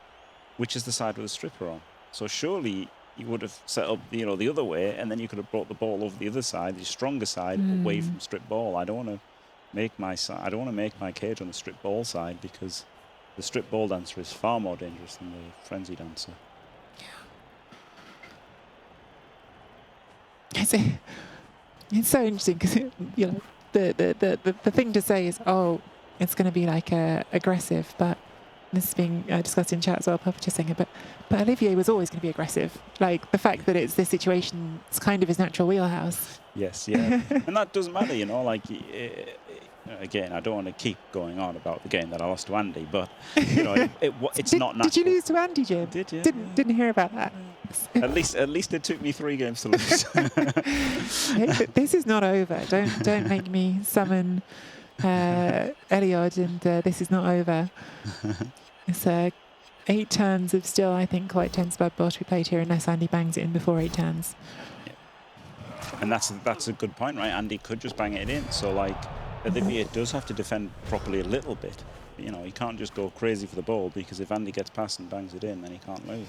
which is the side with the stripper on. So surely you would have set up, you know, the other way, and then you could have brought the ball over the other side, the stronger side, away from strip ball. I don't want to make my cage on the strip ball side, because the strip ball dancer is far more dangerous than the frenzy dancer. Yeah. It's so interesting because, you know, the thing to say is, oh, it's going to be like aggressive, but this is being discussed in chat as well, Papa just saying it, but Olivier was always going to be aggressive. Like, the fact that it's this situation, it's kind of his natural wheelhouse. Yes, yeah. And that doesn't matter, you know, like, again, I don't want to keep going on about the game that I lost to Andy, but, you know, it's not natural. Did you lose to Andy, Jim? Did you? Didn't hear about that. At least it took me 3 games to lose. Hey, this is not over. Don't make me summon Eliod, and this is not over. It's 8 turns of still, I think, quite tense bloodbowl to be played here, unless Andy bangs it in before 8 turns. Yeah. And that's a good point, right? Andy could just bang it in. So, like, Olivier does have to defend properly a little bit. You know, he can't just go crazy for the ball, because if Andy gets past and bangs it in, then he can't lose.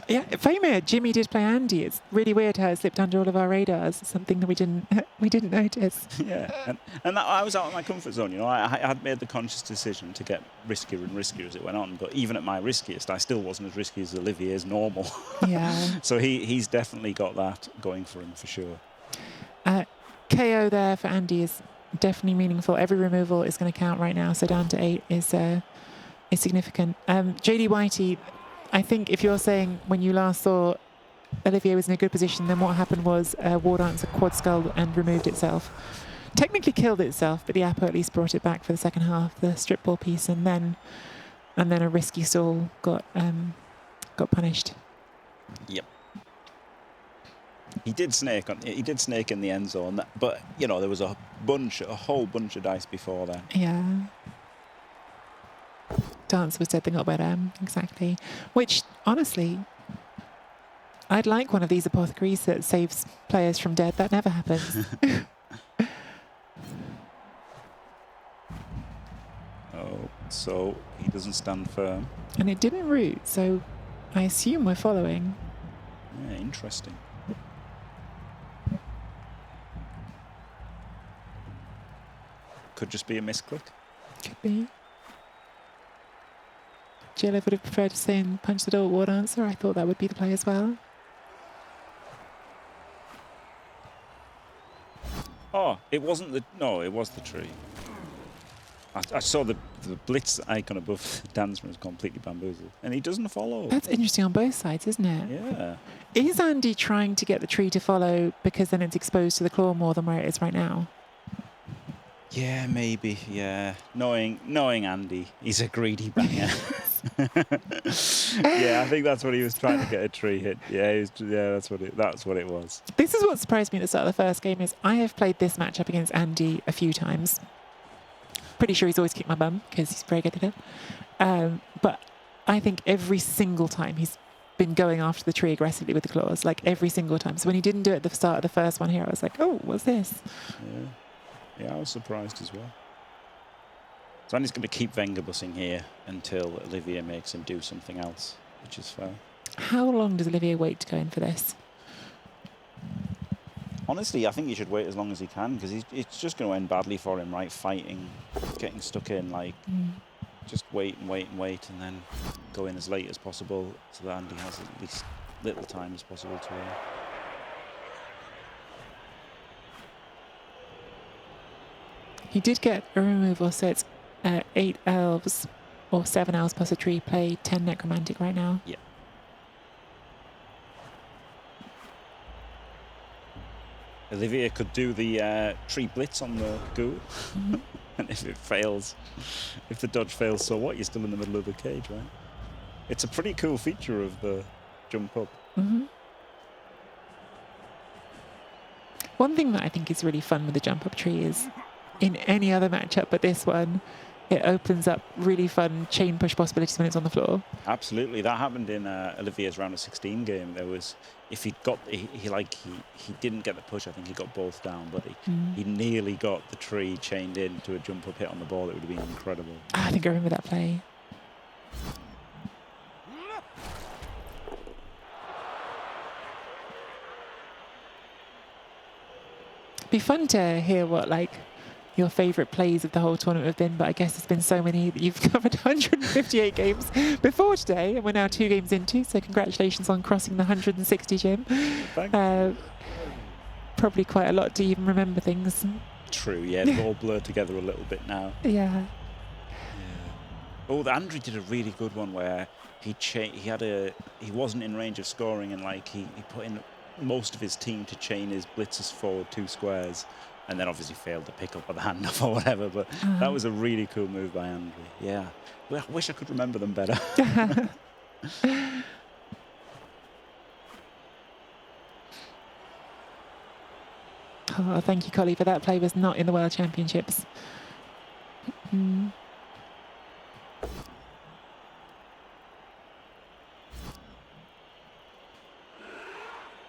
Yeah, Famer, Jimmy did play Andy. It's really weird how it slipped under all of our radars. Something that we didn't notice. Yeah, and that, I was out of my comfort zone. You know, I had made the conscious decision to get riskier and riskier as it went on. But even at my riskiest, I still wasn't as risky as Olivier's normal. Yeah. So he's definitely got that going for him for sure. KO there for Andy is definitely meaningful. Every removal is going to count right now. So down to 8 is significant. JD Whitey, I think if you're saying when you last saw Olivier was in a good position, then what happened was War Dancer quad skull and removed itself. Technically killed itself, but the Apo at least brought it back for the second half, the strip ball piece, and then a risky stall got punished. Yep. He did snake in the end zone, but you know there was a whole bunch of dice before that. Yeah. Dance was dead, they got better. Exactly. Which, honestly, I'd like one of these apothecaries that saves players from death. That never happens. Oh, so he doesn't stand firm. And it didn't root, so I assume we're following. Yeah, interesting. Could just be a misclick. Could be. Jilla would have preferred to stay and punch the door at War Dancer. I thought that would be the play as well. It wasn't the... No, it was the tree. I saw the blitz icon above Dansman is completely bamboozled. And he doesn't follow. That's interesting on both sides, isn't it? Yeah. Is Andy trying to get the tree to follow because then it's exposed to the claw more than where it is right now? Yeah, maybe. Yeah. Knowing Andy, he's a greedy banger. Yeah, I think that's what he was trying to get a tree hit. Yeah, that's what it was. This is what surprised me at the start of the first game is I have played this matchup against Andy a few times. Pretty sure he's always kicked my bum because he's very good at it. But I think every single time he's been going after the tree aggressively with the claws, like every single time. So when he didn't do it at the start of the first one here, I was like, oh, what's this? Yeah, I was surprised as well. So Andy's going to keep Vengabussing here until Olivier makes him do something else, which is fair. How long does Olivier wait to go in for this? Honestly, I think he should wait as long as he can because it's just going to end badly for him, right? Fighting, getting stuck in, like, just wait and wait and wait and then go in as late as possible so that Andy has at least little time as possible to... He did get a removal, so it's 8 elves or 7 elves plus a tree play, 10 necromantic right now. Yeah. Olivier could do the tree blitz on the ghoul. And if it fails, if the dodge fails, so what? You're still in the middle of the cage, right? It's a pretty cool feature of the jump up. One thing that I think is really fun with the jump up tree is in any other matchup but this one, it opens up really fun chain push possibilities when it's on the floor. Absolutely, that happened in Olivier's round of 16 game. There was, if he got, he didn't get the push. I think he got both down, but he nearly got the tree chained in to a jump up hit on the ball. It would have been incredible. I think I remember that play. It'd be fun to hear what your favourite plays of the whole tournament have been, but I guess there's been so many that you've covered 158 games before today, and we're now 2 games into, so congratulations on crossing the 160, Jim. Probably quite a lot to even remember things. True, yeah, they've all blurred together a little bit now. Yeah. Oh, Andrew did a really good one where he wasn't in range of scoring, and he put in most of his team to chain his blitzers forward 2 squares. And then obviously failed to pick up with the handoff or whatever. But that was a really cool move by Andrew. Yeah. Well, I wish I could remember them better. Oh, thank you, Collie, for that play was not in the World Championships.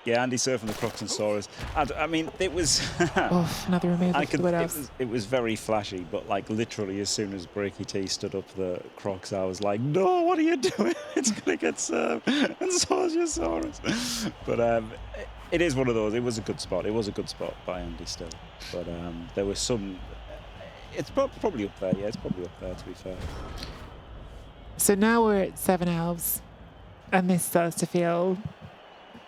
Yeah, Andy surfing the Crocs and Saurus. I mean, it was... another removal. It was very flashy, but literally as soon as Breaky T stood up the Crocs, I was like, no, what are you doing? It's going to get served. And so's your Saurus. But it is one of those. It was a good spot. It was a good spot by Andy still. But there was some... It's probably up there. Yeah, it's probably up there, to be fair. So now we're at 7 elves, and this starts to feel...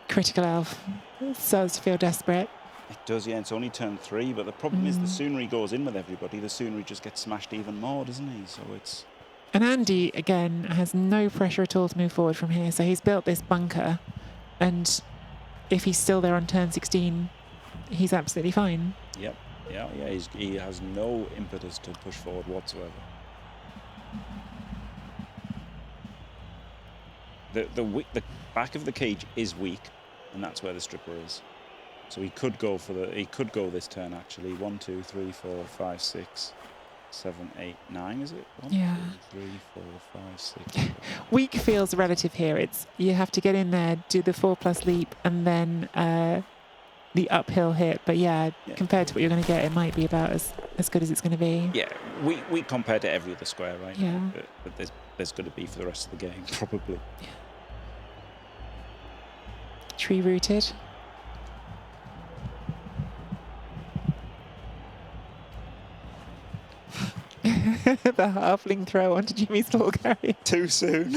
critical elf. It starts to feel desperate. It does, yeah. It's only turn 3, but the problem is the sooner he goes in with everybody, the sooner he just gets smashed even more, doesn't he? So it's... And Andy, again, has no pressure at all to move forward from here. So he's built this bunker, and if he's still there on turn 16, he's absolutely fine. Yep. Yeah. He has no impetus to push forward whatsoever. The back of the cage is weak, and that's where the stripper is. So he could go this turn actually. 1, 2, 3, 4, 5, 6, 7, 8, 9. Is it? 1, yeah. 2, 3, 4, 5, 6. Weak feels relative here. It's you have to get in there, do the 4+ leap, and then the uphill hit. But yeah, compared to what you're going to get, it might be about as good as it's going to be. Yeah, weak compared to every other square, right? Yeah. But there's going to be for the rest of the game, probably. Yeah. Tree rooted. The halfling throw onto Jimmy's ball carrier. Too soon.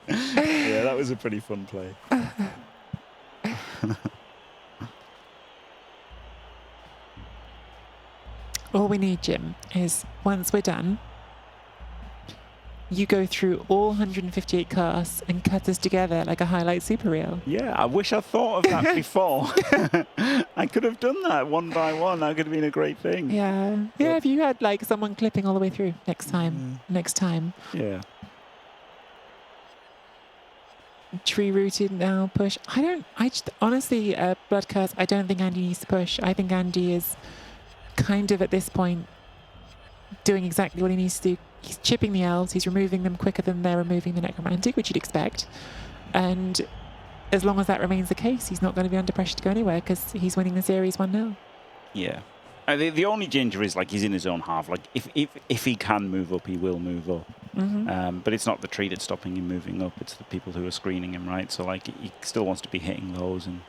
Yeah, that was a pretty fun play. All we need, Jim, is once we're done, you go through all 158 casts and cut us together like a highlight super reel. Yeah, I wish I thought of that before. I could have done that one by one. That could have been a great thing. Yeah. Yeah, if you had like someone clipping all the way through next time. Next time. Yeah. Tree rooted now, push. Honestly, Blood Curse, I don't think Andy needs to push. I think Andy is kind of at this point doing exactly what he needs to do. He's chipping the elves, he's removing them quicker than they're removing the necromantic, which you'd expect. And as long as that remains the case, he's not going to be under pressure to go anywhere because he's winning the series 1-0. Yeah. The only danger is like he's in his own half. Like if he can move up, he will move up. But it's not the tree that's stopping him moving up. It's the people who are screening him, right? So like he still wants to be hitting those. And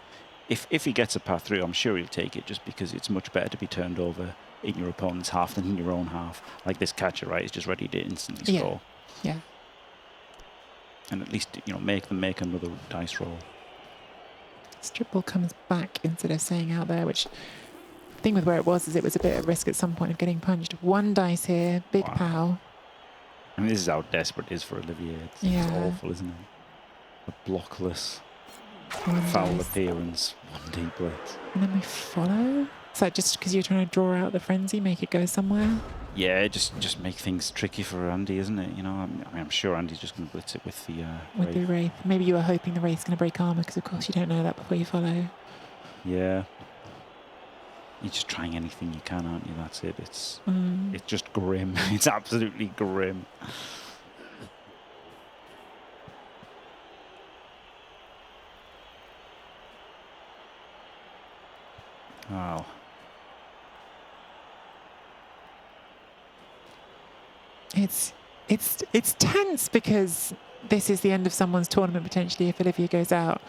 if he gets a path through, I'm sure he'll take it just because it's much better to be turned over in your opponent's half than in your own half. Like this catcher, right, is just ready to instantly score. Yeah. And at least, make them make another dice roll. Strip ball comes back instead of staying out there, which the thing with where it was is it was a bit at risk at some point of getting punched. One dice here, big pow. I mean, this is how desperate it is for Olivier. It's awful, isn't it? A blockless, foul appearance, 1D blitz. And then we follow? Is that just because you're trying to draw out the frenzy, make it go somewhere? Yeah, just make things tricky for Andy, isn't it? I'm sure Andy's just going to blitz it with the Wraith. The Wraith. Maybe you were hoping the Wraith's going to break armor, because of course you don't know that before you follow. Yeah. You're just trying anything you can, aren't you? That's it. It's just grim. It's absolutely grim. Wow. It's tense because this is the end of someone's tournament potentially if Olivier goes out.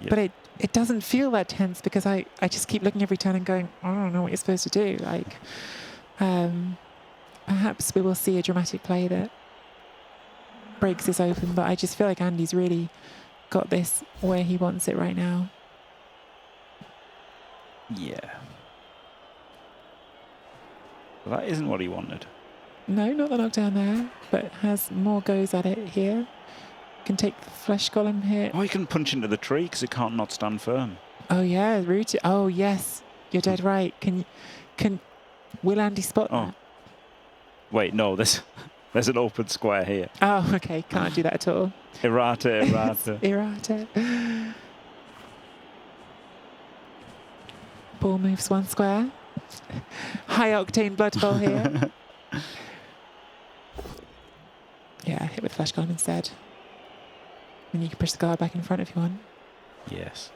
Yep. But it doesn't feel that tense because I just keep looking every turn and going, I don't know what you're supposed to do. Like, perhaps we will see a dramatic play that breaks this open, but I just feel like Andy's really got this where he wants it right now. Yeah. Well, that isn't what he wanted. No, not the knockdown there, but has more goes at it here. Can take the flesh golem here. Oh, he can punch into the tree because it can't not stand firm. Oh yeah, rooted. Oh yes, you're dead right. Will Andy spot that? Wait, no, there's an open square here. Oh, okay, can't do that at all. Errata. Errata. Ball moves one square. High octane blood bowl here. Yeah, hit with flesh golem instead. And you can push the guard back in front if you want. Yes.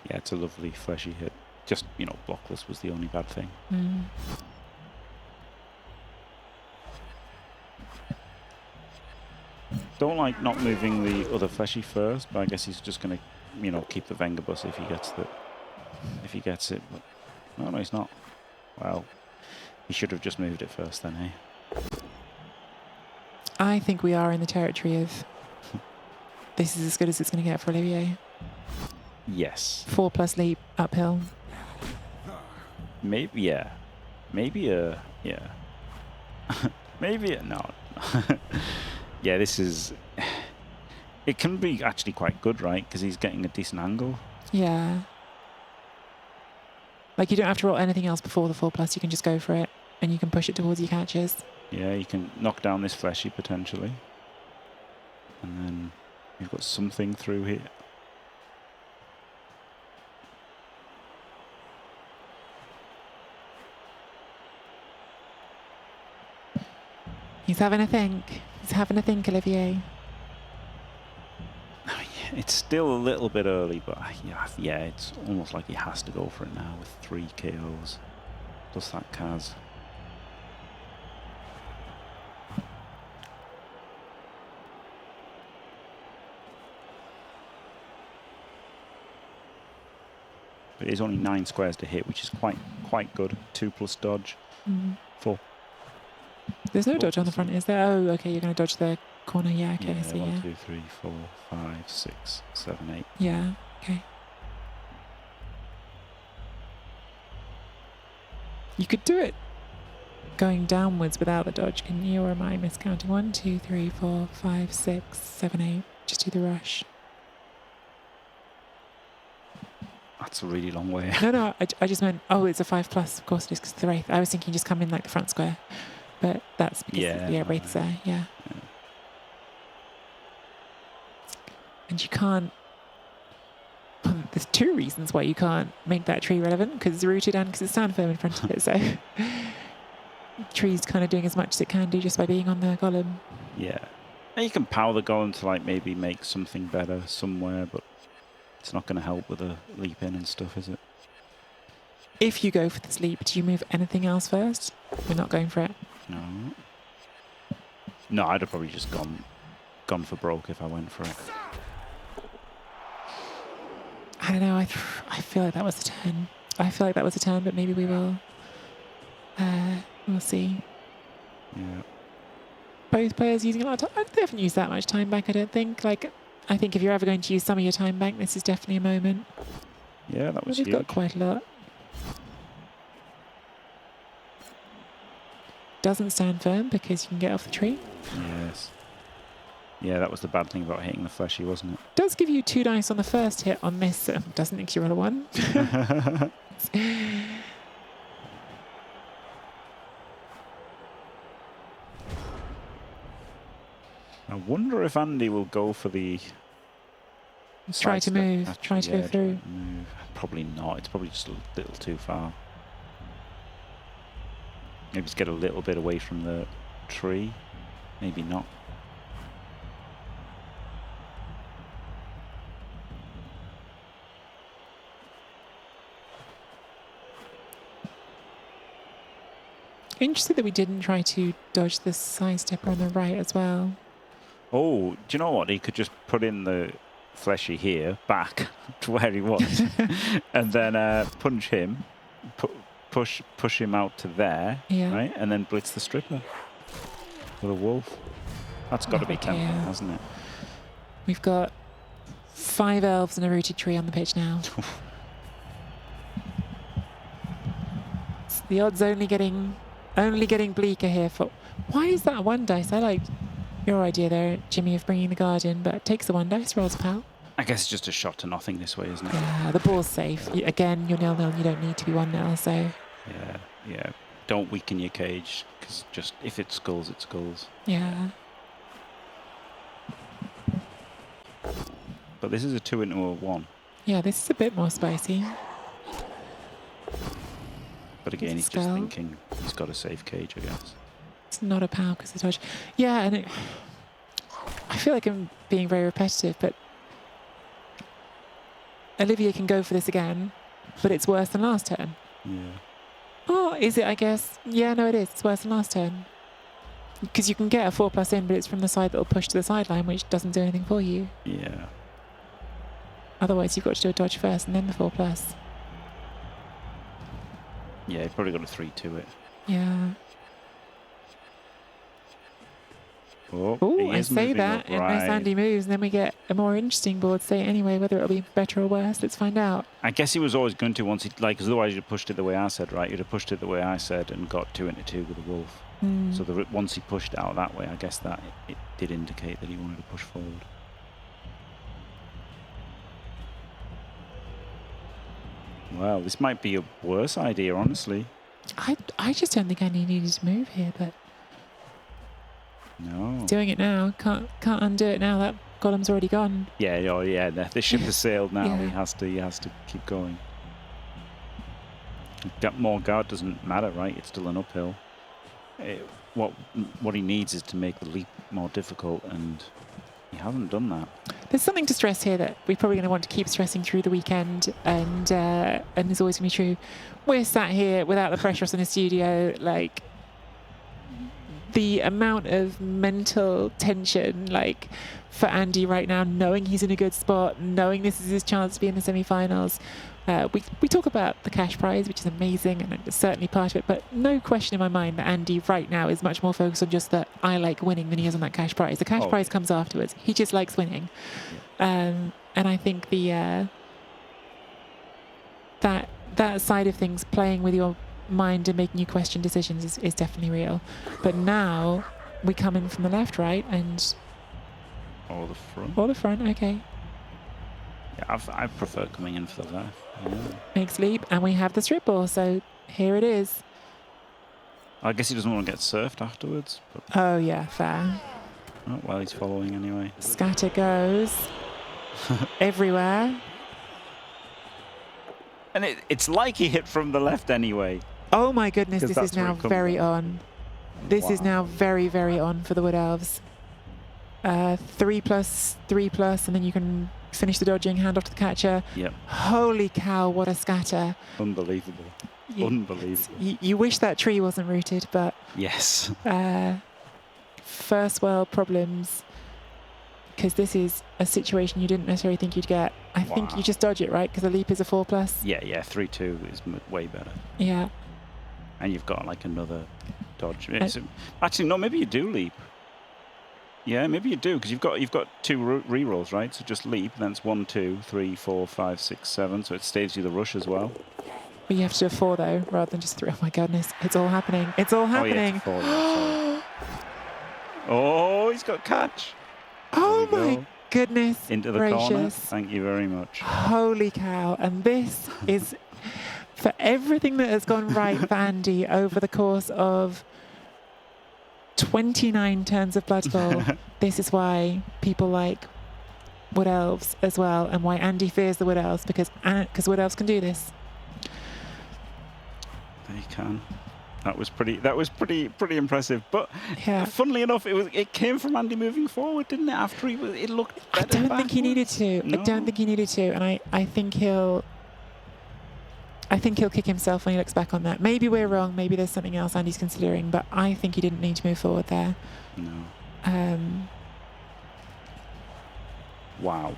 Yeah, it's a lovely fleshy hit. Just, blockless was the only bad thing. Don't like not moving the other fleshy first, but I guess he's just going to, keep the Vengabus if he gets it. But no, he's not. Well, he should have just moved it first then, eh? I think we are in the territory of this is as good as it's going to get for Olivier. Yes. 4+ leap uphill. Maybe, yeah. Maybe yeah. Maybe no. Yeah, this is... It can be actually quite good, right? Because he's getting a decent angle. Yeah. Like, you don't have to roll anything else before the 4+. You can just go for it, and you can push it towards your catches. Yeah, you can knock down this fleshy, potentially. And then you've got something through here. He's having a think. He's having a think, Olivier. It's still a little bit early, but yeah, it's almost like he has to go for it now with 3 KOs. Plus that Kaz. But it is only 9 squares to hit, which is quite good. 2+ dodge. 4. There's no dodge on the front, is there? Oh, okay, you're going to dodge the corner. Yeah, okay, yeah, I see. 1, 2, 3, 4, 5, 6, 7, 8. Yeah, okay. You could do it going downwards without the dodge, can you? Or am I miscounting? 1, 2, 3, 4, 5, 6, 7, 8. Just do the rush. That's a really long way. No, I just meant, oh, it's a 5+. Of course it is, because the Wraith. I was thinking just come in like the front square. But that's because Wraith's there, yeah. And you can't... Well, there's 2 reasons why you can't make that tree relevant, because it's rooted and because it's stand firm in front of it, so... Tree's kind of doing as much as it can do just by being on the golem. Yeah. And you can power the golem to like maybe make something better somewhere, but it's not going to help with a leap in and stuff, is it? If you go for this leap, do you move anything else first? We're not going for it. No. No, I'd have probably just gone for broke if I went for it. I don't know. I feel like that was a turn. I feel like that was a turn, but maybe we will. We'll see. Yeah. Both players using a lot of time. They haven't used that much time bank, I don't think. Like, I think if you're ever going to use some of your time bank, this is definitely a moment. Yeah, that was huge. We've got quite a lot. Doesn't stand firm because you can get off the tree. Yes. Yeah, that was the bad thing about hitting the fleshy, wasn't it? Does give you 2 dice on the first hit on this. Doesn't think you roll a 1. I wonder if Andy will go for the... Try to move. Try to go through. Move. Probably not. It's probably just a little too far. Maybe just get a little bit away from the tree. Maybe not. Interesting that we didn't try to dodge the side stepper on the right as well. Oh, do you know what? He could just put in the fleshy here, back to where he was, and then punch him, push him out to there, right? And then blitz the stripper with a wolf. That's got to be tempting, hasn't it? We've got 5 elves and a rooted tree on the pitch now. The odds only getting bleaker here. For why is that 1 dice? I like your idea there, Jimmy, of bringing the guard in, but it takes the 1 dice, rolls a pal. I guess it's just a shot to nothing this way, isn't it? Yeah, the ball's safe. Again, you're 0-0. You don't need to be 1-0. So. Yeah. Don't weaken your cage, because just if it skulls, it skulls. Yeah. But this is a 2 into a 1. Yeah, this is a bit more spicy. But again, he's just thinking he's got a safe cage, I guess. It's not a power because of the dodge. Yeah, and I feel like I'm being very repetitive, but Olivier can go for this again, but it's worse than last turn. Yeah. Oh, is it, I guess? Yeah, no, it is. It's worse than last turn. Because you can get a 4+ in, but it's from the side that will push to the sideline, which doesn't do anything for you. Yeah. Otherwise, you've got to do a dodge first and then the 4+. Yeah, you've probably got a 3 to it. Yeah. Oh, I say that, unless Andy moves, and then we get a more interesting board state anyway. Whether it'll be better or worse, let's find out. I guess he was always going to once he, like, otherwise you'd have pushed it the way I said, right? You'd have pushed it the way I said and got 2 into 2 with the wolf. So once he pushed out that way, I guess that it did indicate that he wanted to push forward. Well, this might be a worse idea, honestly. I just don't think Andy needed to move here, but no, he's doing it now. Can't undo it now. That golem's already gone. Yeah, oh yeah. The ship has sailed now. Yeah. He has to keep going. Get more guard doesn't matter, right? It's still an uphill. What he needs is to make the leap more difficult, and he hasn't done that. There's something to stress here that we're probably going to want to keep stressing through the weekend, and it's always going to be true. We're sat here without the pressure in the studio, like the amount of mental tension, like for Andy right now, knowing he's in a good spot, knowing this is his chance to be in the semi-finals. We talk about the cash prize, which is amazing, and it's certainly part of it, but no question in my mind that Andy right now is much more focused on just that I like winning than he is on that cash prize. The cash prize comes afterwards. He just likes winning. And I think the that side of things, playing with your mind and making you question decisions is definitely real. But now we come in from the left, right, and Or the front. or the front. Okay, Yeah, I prefer coming in for the left. Yeah. makes leap, and we have the strip ball. So here it is. I guess he doesn't want to get surfed afterwards. But, Oh yeah, fair. oh, well, he's following anyway. Scatter goes everywhere. And it's like he hit from the left anyway. Oh my goodness, 'Cause this that's is where now it comes very from. on. This is Wow. now very, very on for the Wood Elves. 3+, 3+, and then you can finish the dodging, hand off to the catcher. Yep. Holy cow, what a scatter. Unbelievable. Unbelievable. You wish that tree wasn't rooted, but Yes. first world problems, because this is a situation you didn't necessarily think you'd get. I think Wow. you just dodge it, right? Because the leap is a 4+. Yeah, 3-2 is way better. Yeah. And you've got like another dodge. Actually, no, maybe you do leap. Yeah, maybe you do, because you've got 2 re-rolls, right? So just leap, and then it's 1, 2, 3, 4, 5, 6, 7. So it saves you the rush as well. But you have to do a 4 though, rather than just 3. Oh my goodness, it's all happening. It's all Oh, yeah, happening. it's a 4, yeah, sorry. Oh, he's got catch. Oh There we my go. goodness Into the corner. gracious. Thank you very much. Holy cow. And this is for everything that has gone right for Andy over the course of 29 turns of Blood Bowl. This is why people like Wood Elves as well, and why Andy fears the Wood Elves, because Wood Elves can do this. They can. That was pretty impressive. But Yeah. funnily enough, it came from Andy moving forward, didn't it? After it looked I better don't think he needed to. No. I don't think he needed to, and I think he'll kick himself when he looks back on that. Maybe we're wrong. Maybe there's something else Andy's considering, but I think he didn't need to move forward there. No. Wow.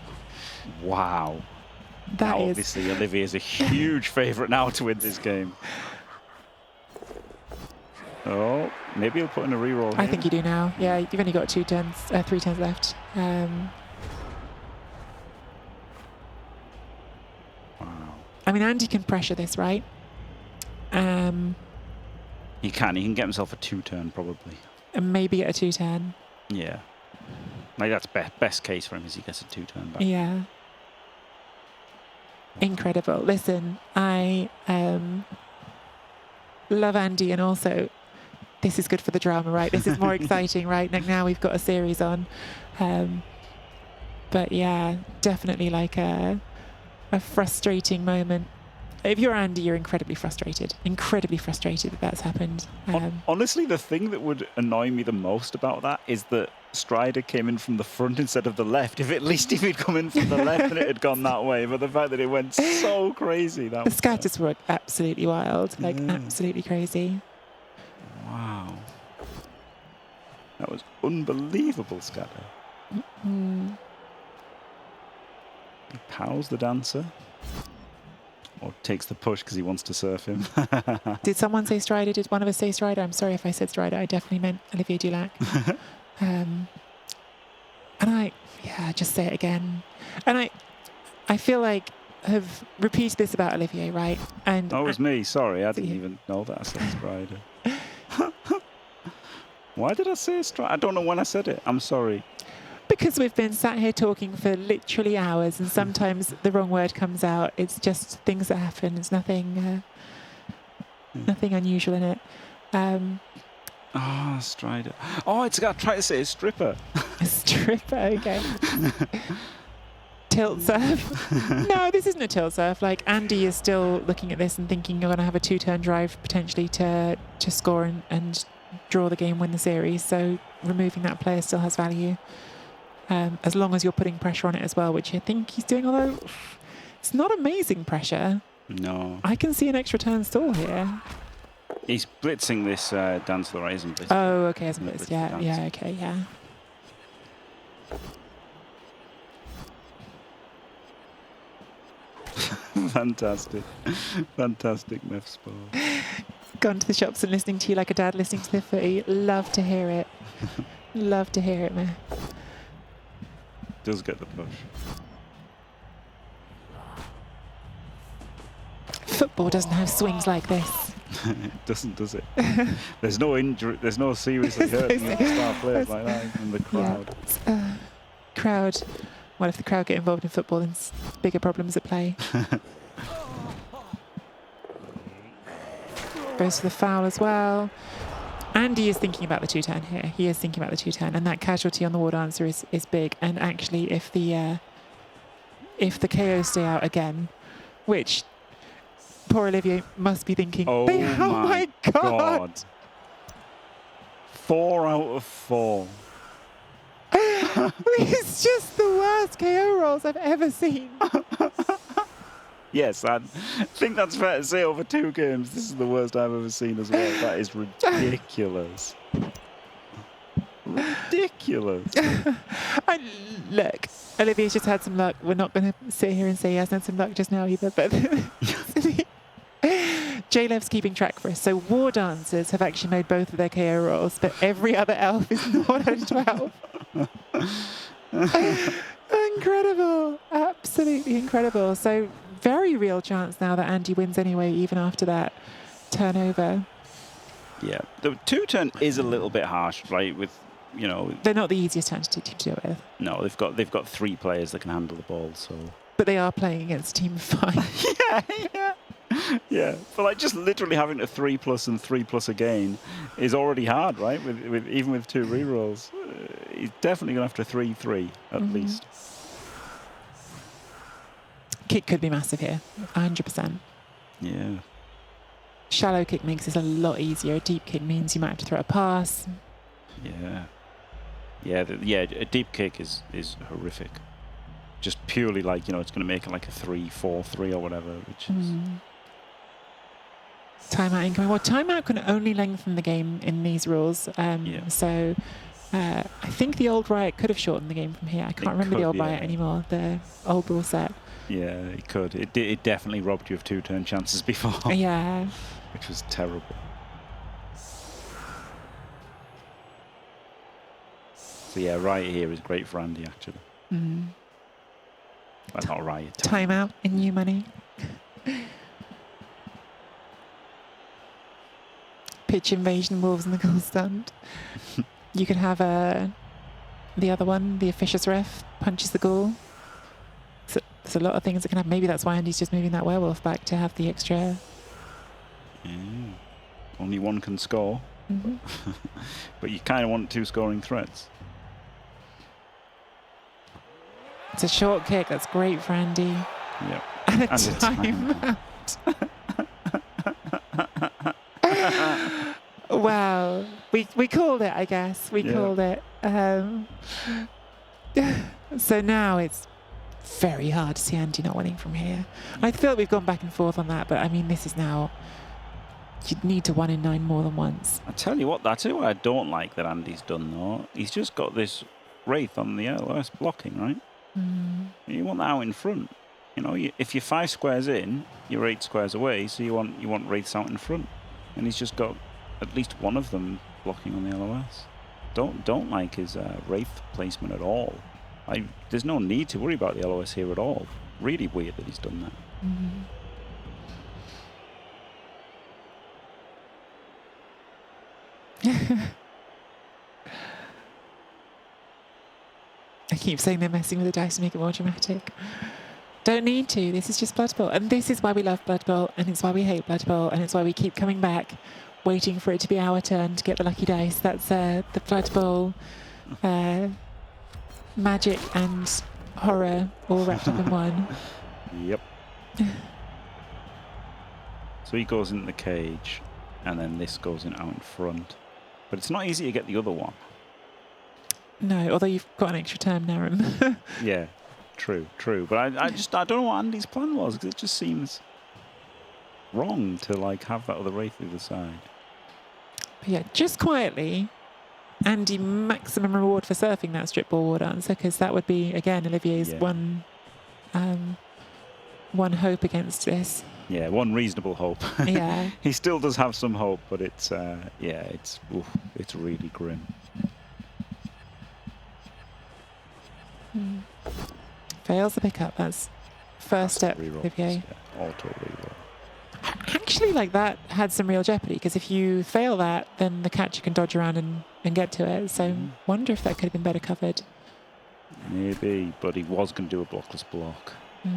That Now, is obviously, Olivier is a huge favourite now to win this game. Oh, maybe he'll put in a reroll. I think you do now. Yeah, you've only got 3 turns left. Wow. I mean, Andy can pressure this, right? He can get himself a 2-turn probably. And maybe get a 2-turn. Yeah. Like that's best case for him is he gets a 2-turn back. Yeah. Incredible. Listen, I love Andy, and also this is good for the drama, right? This is more exciting, right? Like now we've got a series on. But yeah, definitely like a frustrating moment. If you're Andy, you're incredibly frustrated that that's happened. Honestly, the thing that would annoy me the most about that is that Strider came in from the front instead of the left. If he'd come in from the left, then it had gone that way. But the fact that it went so crazy, The scatters were absolutely wild, like absolutely crazy. Wow, that was unbelievable scatter. Mm. He pows the dancer. Or takes the push because he wants to surf him. Did someone say Strider? Did one of us say Strider? I'm sorry if I said Strider. I definitely meant Olivier Dulac. And just say it again. And I feel like have repeated this about Olivier, right? And Oh, it was me. Sorry, I didn't even know that I said Strider. Why did I say Strider? I don't know when I said it. I'm sorry. because we've been sat here talking for literally hours, and sometimes the wrong word comes out. It's just things that happen. It's nothing unusual in it. Strider. Oh, I tried to say stripper. A stripper, okay. Tilt surf. No, this isn't a tilt surf. Like, Andy is still looking at this and thinking you're going to have a 2-turn drive potentially to score and draw the game, win the series. So removing that player still has value. As long as you're putting pressure on it as well, which I think he's doing, although it's not amazing pressure. No. I can see an extra turn stall here. He's blitzing this dance to the right, isn't he? Oh, okay, as a Yeah, blitz. blitz Yeah, the yeah, dance. okay, yeah. Fantastic. Fantastic Misspelled. Gone to the shops and listening to you like a dad listening to the footy. Love to hear it. Love to hear it, man. Does get the push. Football doesn't have swings like this. It doesn't, does it? There's no injury. There's no seriously hurting star players like that in the crowd. Yeah. Crowd. Well, if the crowd get involved in football, then bigger problems at play. Goes for the foul as well. Andy is thinking about the 2-turn here. He is thinking about the 2-turn, and that casualty on the war dancer is big. And actually, if the KOs stay out again, which poor Olivier must be thinking, oh my God. 4 out of 4. It's just the worst KO rolls I've ever seen. Yes, I think that's fair to say over 2 games. This is the worst I've ever seen as well. That is ridiculous. Ridiculous. Look, Olivier's just had some luck. We're not going to sit here and say he hasn't had some luck just now either. But J-Lev's keeping track for us. So War Dancers have actually made both of their KO rolls, but every other elf is 0 out of 12. Incredible. Absolutely incredible. So very real chance now that Andy wins anyway, even after that turnover. Yeah, the 2-turn is a little bit harsh, right? With, you know, they're not the easiest turn to do it with. No, they've got 3 players that can handle the ball, so. But they are playing against a team of 5. Yeah. But like just literally having a 3+ and 3+ again is already hard, right? With even with 2 rerolls, he's definitely going after 3-3 at least. Kick could be massive here, 100%. Yeah. Shallow kick makes this a lot easier. A deep kick means you might have to throw a pass. Yeah. Yeah, a deep kick is horrific. Just purely like, you know, it's going to make it like a 3-4-3 or whatever, which is... Timeout incoming. Well, timeout can only lengthen the game in these rules. So I think the old Riot could have shortened the game from here. I can't remember the old Riot anymore, the old rule set. Yeah, it could. It definitely robbed you of 2-turn chances before. Yeah. Which was terrible. So yeah, Riot here is great for Andy, actually. Well, not Riot. Timeout in new money. Pitch invasion, wolves in the goal stand. You could have the other one, the officious ref, punches the goal. So there's a lot of things that can happen. Maybe that's why Andy's just moving that werewolf back to have the extra. Yeah. Only one can score. But you kind of want 2 scoring threats. It's a short kick. That's great for Andy. Yep. And a timeout. Wow. We called it, I guess. We called it. So now it's very hard to see Andy not winning from here. I feel like we've gone back and forth on that, but I mean, this is now... You'd need to 1 in 9 more than once. I tell you what I don't like that Andy's done, though. He's just got this Wraith on the LOS blocking, right? You want that out in front. You know, if you're 5 squares in, you're 8 squares away, so you want Wraiths out in front. And he's just got at least one of them blocking on the LOS. Don't like his Wraith placement at all. There's no need to worry about the LOS here at all. Really weird that he's done that. I keep saying they're messing with the dice to make it more dramatic. Don't need to. This is just Blood Bowl. And this is why we love Blood Bowl, and it's why we hate Blood Bowl, and it's why we keep coming back, waiting for it to be our turn to get the lucky dice. That's the Blood Bowl magic and horror all wrapped up in one. Yep. So he goes in the cage, and then this goes in out in front. But it's not easy to get the other one. No, although you've got an extra term now. Yeah, true. But I don't know what Andy's plan was, because it just seems wrong to like have that other Wraith either side. But yeah, just quietly, Andy, maximum reward for surfing that strip ball war dancer, because that would be, again, Olivier's one hope against this. Yeah, one reasonable hope. Yeah. He still does have some hope, but it's it's really grim. Fails the pickup. That's first step, Olivier. Yeah, auto reroll. Actually, like that had some real jeopardy because if you fail that, then the catcher can dodge around and get to it. So wonder if that could have been better covered. Maybe, but he was going to do a blockless block. I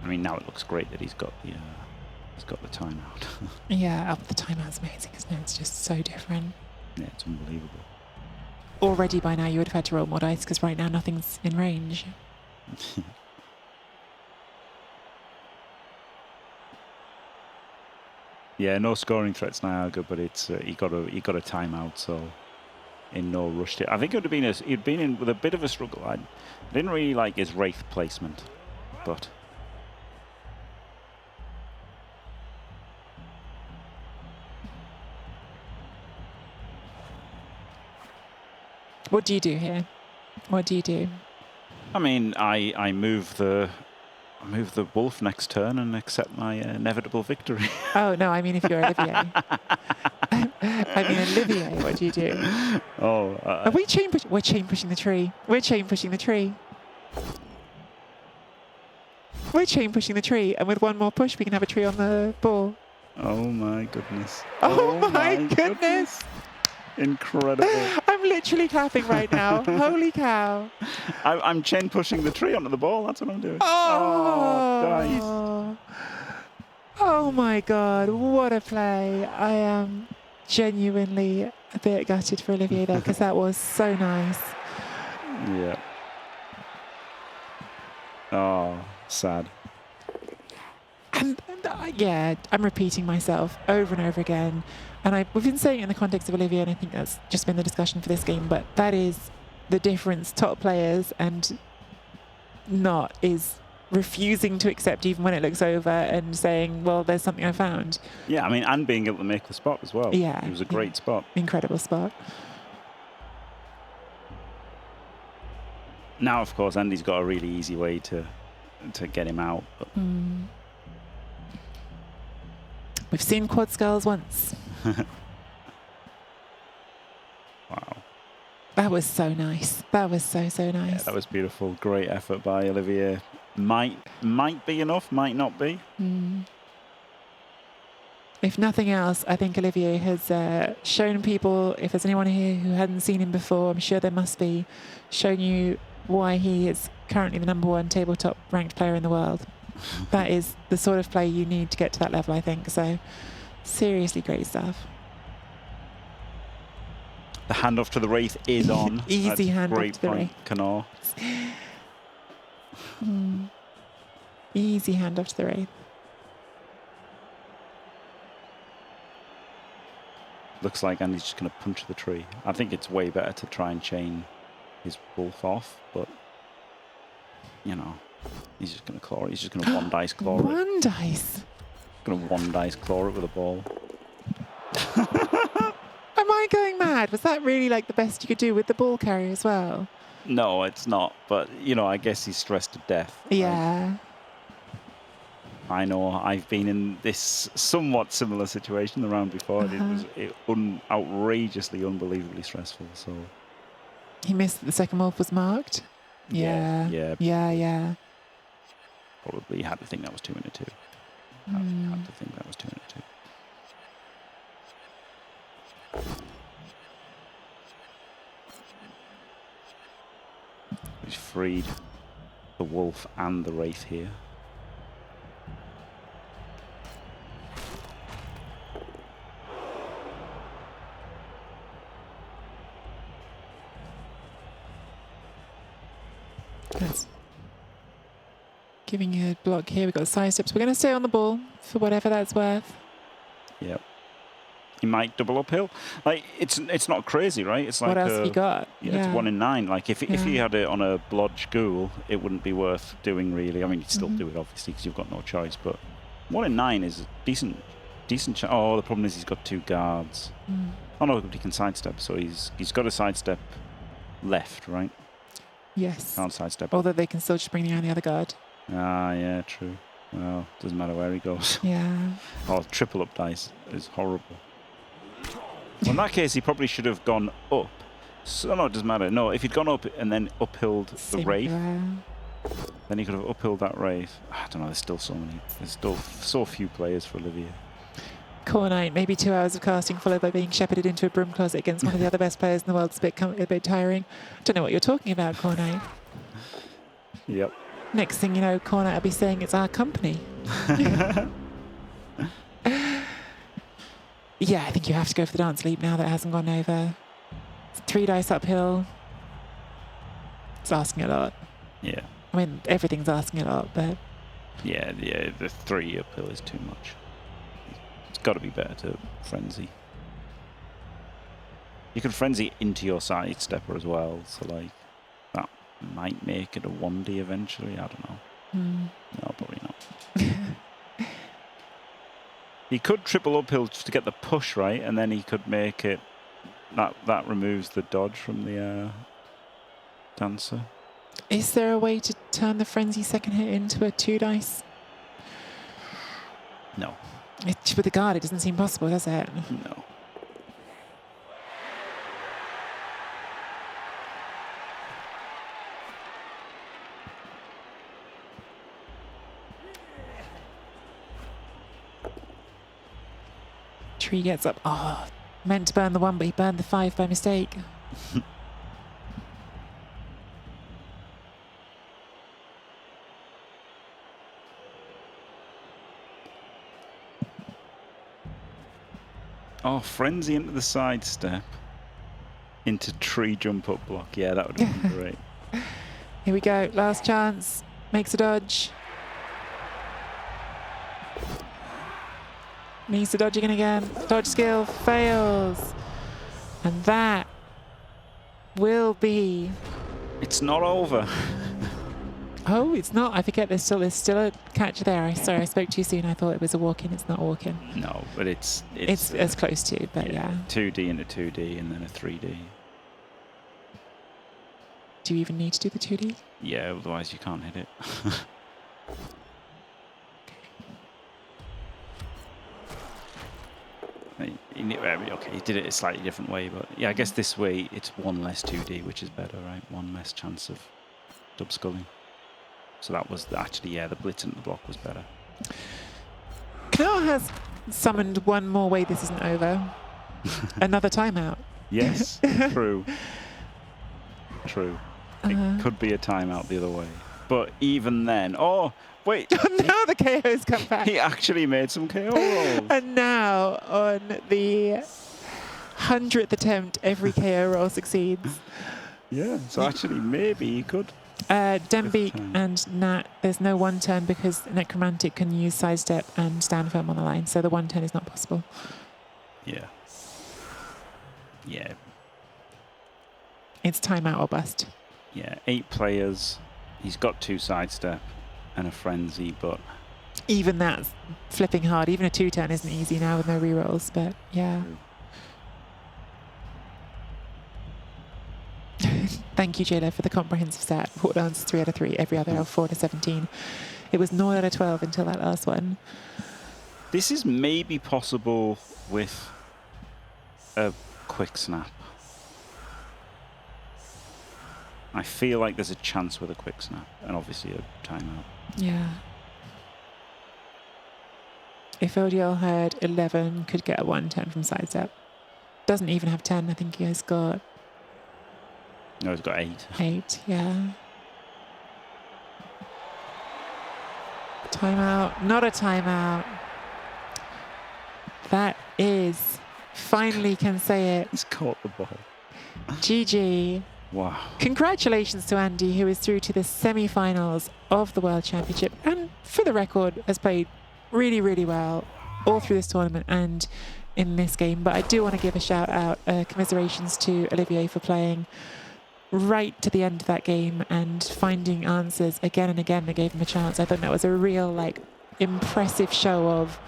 mean, now it looks great that he's got the timeout. Yeah, the timeout's amazing, isn't it? It's just so different. Yeah, it's unbelievable. Already by now you would have had to roll more dice because right now nothing's in range. Yeah, no scoring threats now, but it's he got a timeout, so in no rush to. I think it would have been he'd been in with a bit of a struggle. I didn't really like his wraith placement, but. What do you do here? What do you do? I mean, I move the wolf next turn and accept my inevitable victory. Oh no, I mean if you're Olivier. I mean Olivier, what do you do? Oh, are we chain pushing? We're chain pushing the tree. We're chain pushing the tree. We're chain pushing the tree, and with one more push, we can have a tree on the ball. Oh my goodness! Oh my goodness! Incredible! I'm literally clapping right now. Holy cow! I'm chain pushing the tree onto the ball. That's what I'm doing. Oh, nice. Oh my God! What a play! I am genuinely a bit gutted for Olivier there because that was so nice. Yeah. Oh, sad. And yeah, I'm repeating myself over and over again. And we've been saying it in the context of Olivier, and I think that's just been the discussion for this game, but that is the difference. Top players and not is refusing to accept even when it looks over and saying, well, there's something I found. Yeah, I mean, and being able to make the spot as well. Yeah. It was a great spot. Incredible spot. Now, of course, Andy's got a really easy way to get him out. But We've seen quad skulls once. Wow. That was so nice. That was so nice. Yeah, that was beautiful. Great effort by Olivier. Might be enough, might not be. If nothing else, I think Olivier has shown people, if there's anyone here who hadn't seen him before, I'm sure there must be, shown you why he is currently the #1 tabletop ranked player in the world. That is the sort of play you need to get to that level, I think. So, seriously great stuff. The handoff to the Wraith is on. Easy handoff to the Wraith. Canor. Easy handoff to the Wraith. Looks like Andy's just going to punch the tree. I think it's way better to try and chain his wolf off, but, you know, he's just going to claw it. He's just going to one dice claw it. One dice? Going to one dice claw it with a ball. Am I going mad? Was that really like the best you could do with the ball carrier as well? No, it's not. But, you know, I guess he's stressed to death. Yeah. Right? I know. I've been in this somewhat similar situation the round before. It was outrageously, unbelievably stressful. So he missed that the second wolf was marked? Yeah. Probably had to think that was 2 in a 2. Had to think that was 2 in a 2. He's freed the wolf and the wraith here. That's giving you a block here. We've got side steps. We're going to stay on the ball for whatever that's worth. Yep. He might double uphill. Like it's not crazy, right? It's like what else have you got? Yeah, it's 1 in 9. Like if he had it on a blodge ghoul, it wouldn't be worth doing really. I mean, you'd still do it obviously because you've got no choice. But 1 in 9 is a decent chance. Oh, the problem is he's got 2 guards. Oh no, he can sidestep. So he's got a sidestep left, right? Yes. Can't sidestep. Although they can still just bring down the other guard. Ah, yeah, true. Well, doesn't matter where he goes. Yeah. Oh, triple up dice is horrible. Well, in that case, he probably should have gone up. So, no, it doesn't matter. No, if he'd gone up and then uphilled the Wraith. Then he could have uphilled that Wraith. I don't know, there's still so few players for Olivier. Core Knight, maybe 2 hours of casting followed by being shepherded into a broom closet against one of the other best players in the world. It's a bit tiring. Don't know what you're talking about, Core Knight. Yep. Next thing you know, Core Knight will be saying it's our company. Yeah, I think you have to go for the dance leap now that it hasn't gone over. It's 3 dice uphill. It's asking a lot. Yeah. I mean, everything's asking a lot, but... Yeah, the 3 uphill is too much. It's got to be better to frenzy. You can frenzy into your side stepper as well, so like that might make it a 1D eventually. I don't know. No, probably not. He could triple uphill just to get the push right, and then he could make it. That removes the dodge from the dancer. Is there a way to turn the frenzy second hit into a 2 dice? No. With the guard, it doesn't seem possible, does it? No. Tree gets up. Oh, meant to burn the 1, but he burned the 5 by mistake. Oh, frenzy into the side step. Into tree jump up block. Yeah, that would have been great. Here we go. Last chance. Makes a dodge. Needs to dodge again. Dodge skill fails. And that will be... It's not over. Oh, it's not. I forget there's still a catch there. Sorry, I spoke too soon. I thought it was a walk-in. It's not a walk-in. No, but it's as close to, but yeah. 2D into 2D and then a 3D. Do you even need to do the 2D? Yeah, otherwise you can't hit it. Okay, he did it a slightly different way, but yeah, I guess this way it's 1 less 2D, which is better, right? 1 less chance of dub sculling. So that was actually, yeah, the blitz into the block was better. Knell has summoned one more way this isn't over. Another timeout. Yes, true. True. It could be a timeout the other way. But even then, oh, wait. Now the KO's come back. He actually made some KO rolls. And now on the 100th attempt, every KO roll succeeds. Yeah, so actually maybe he could. Dembeek and Nat, there's no 1 turn because Necromantic can use sidestep and stand firm on the line, so the 1 turn is not possible. Yeah. Yeah. It's timeout or bust. Yeah, 8 players. He's got 2 sidestep and a frenzy, but... Even that's flipping hard. Even a 2 turn isn't easy now with no rerolls, but yeah. Thank you, Jayla, for the comprehensive stat. Port answers 3 out of 3, every other 4 to 17. It was 0 out of 12 until that last one. This is maybe possible with a quick snap. I feel like there's a chance with a quick snap, and obviously a timeout. Yeah. If ODL had 11, could get a 1 turn from sidestep. Doesn't even have 10. I think he has got... No, he's got 8. 8, yeah. Timeout. Not a timeout. That is... Finally can say it. He's caught the ball. GG. Wow. Congratulations to Andy, who is through to the semi-finals of the World Championship. And for the record, has played really, really well all through this tournament and in this game. But I do want to give a shout out, commiserations to Olivier for playing right to the end of that game and finding answers again and again that gave him a chance. I thought that was a real, like, impressive show of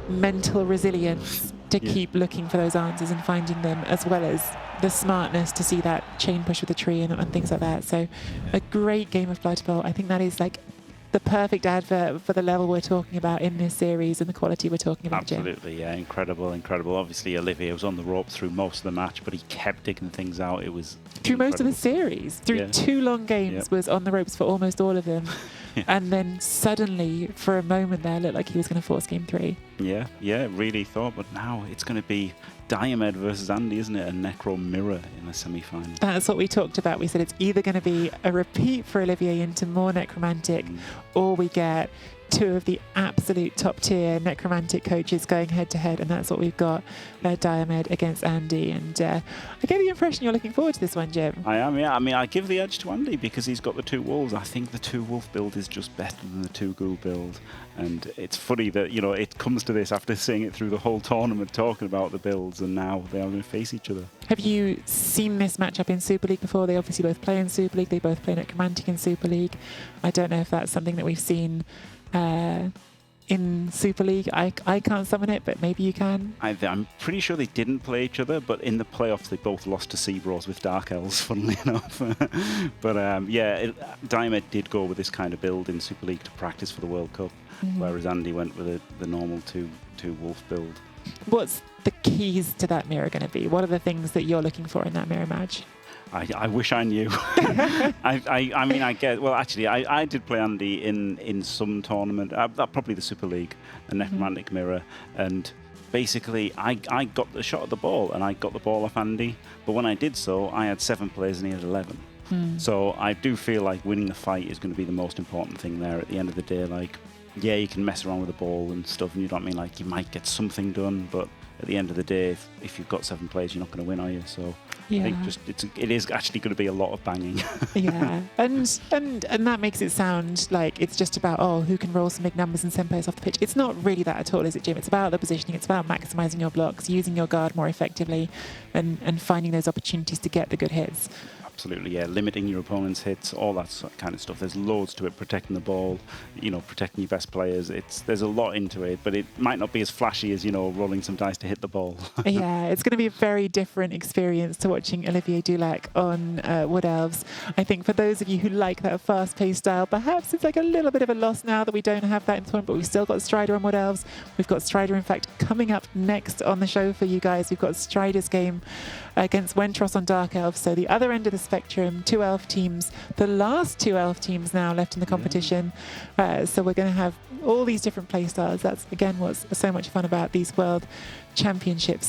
mental resilience to keep looking for those answers and finding them, as well as the smartness to see that chain push with the tree and things like that. So a great game of Blood Bowl. I think that is like the perfect advert for the level we're talking about in this series and the quality we're talking about, Jim. Absolutely, yeah, incredible. Obviously, Olivier was on the ropes through most of the match, but he kept digging things out. It was through most of the series, through 2 long games, was on the ropes for almost all of them. And then suddenly, for a moment there, looked like he was going to force game 3. Yeah, really thought. But now it's going to be Diomed versus Andy, isn't it? A necro mirror in the semi-final. That's what we talked about. We said it's either going to be a repeat for Olivier into more necromantic, or we get 2 of the absolute top-tier necromantic coaches going head-to-head, and that's what we've got, Diomed against Andy. And I get the impression you're looking forward to this one, Jim. I am, yeah. I mean, I give the edge to Andy because he's got the 2 wolves. I think the 2 wolf build is just better than the 2 ghoul build. And it's funny that, it comes to this after seeing it through the whole tournament, talking about the builds, and now they are going to face each other. Have you seen this matchup in Super League before? They obviously both play in Super League. They both play necromantic in Super League. I don't know if that's something that we've seen in Super League. I can't summon it, but maybe you can. I'm pretty sure they didn't play each other, but in the playoffs they both lost to Seabros with Dark Elves, funnily enough. But Diomed did go with this kind of build in Super League to practice for the World Cup, whereas Andy went with the normal two wolf build. What's the keys to that mirror going to be? What are the things that you're looking for in that mirror match? I wish I knew. I mean, I get. Well, actually, I did play Andy in some tournament. Probably the Super League, a necromantic mirror, and basically, I got the shot at the ball, and I got the ball off Andy. But when I did so, I had 7 players, and he had 11. So I do feel like winning the fight is going to be the most important thing there. At the end of the day, like, yeah, you can mess around with the ball and stuff, and you know what I mean. Like, you might get something done, but at the end of the day, if you've got 7 players, you're not going to win, are you? So I think it is actually going to be a lot of banging. Yeah, and that makes it sound like it's just about, who can roll some big numbers and send players off the pitch. It's not really that at all, is it, Jim? It's about the positioning. It's about maximising your blocks, using your guard more effectively, and finding those opportunities to get the good hits. Absolutely, yeah. Limiting your opponent's hits, all that kind of stuff. There's loads to it. Protecting the ball, protecting your best players. There's a lot into it, but it might not be as flashy as, rolling some dice to hit the ball. Yeah, it's going to be a very different experience to watching Olivier Dulac on Wood Elves. I think for those of you who like that fast-paced style, perhaps it's like a little bit of a loss now that we don't have that in the tournament, but we've still got Strider on Wood Elves. We've got Strider, in fact, coming up next on the show for you guys. We've got Strider's game against Wentros on Dark Elves. So the other end of the spectrum, 2 elf teams, the last 2 elf teams now left in the competition. So we're going to have all these different play styles. That's, again, what's so much fun about these World Championships.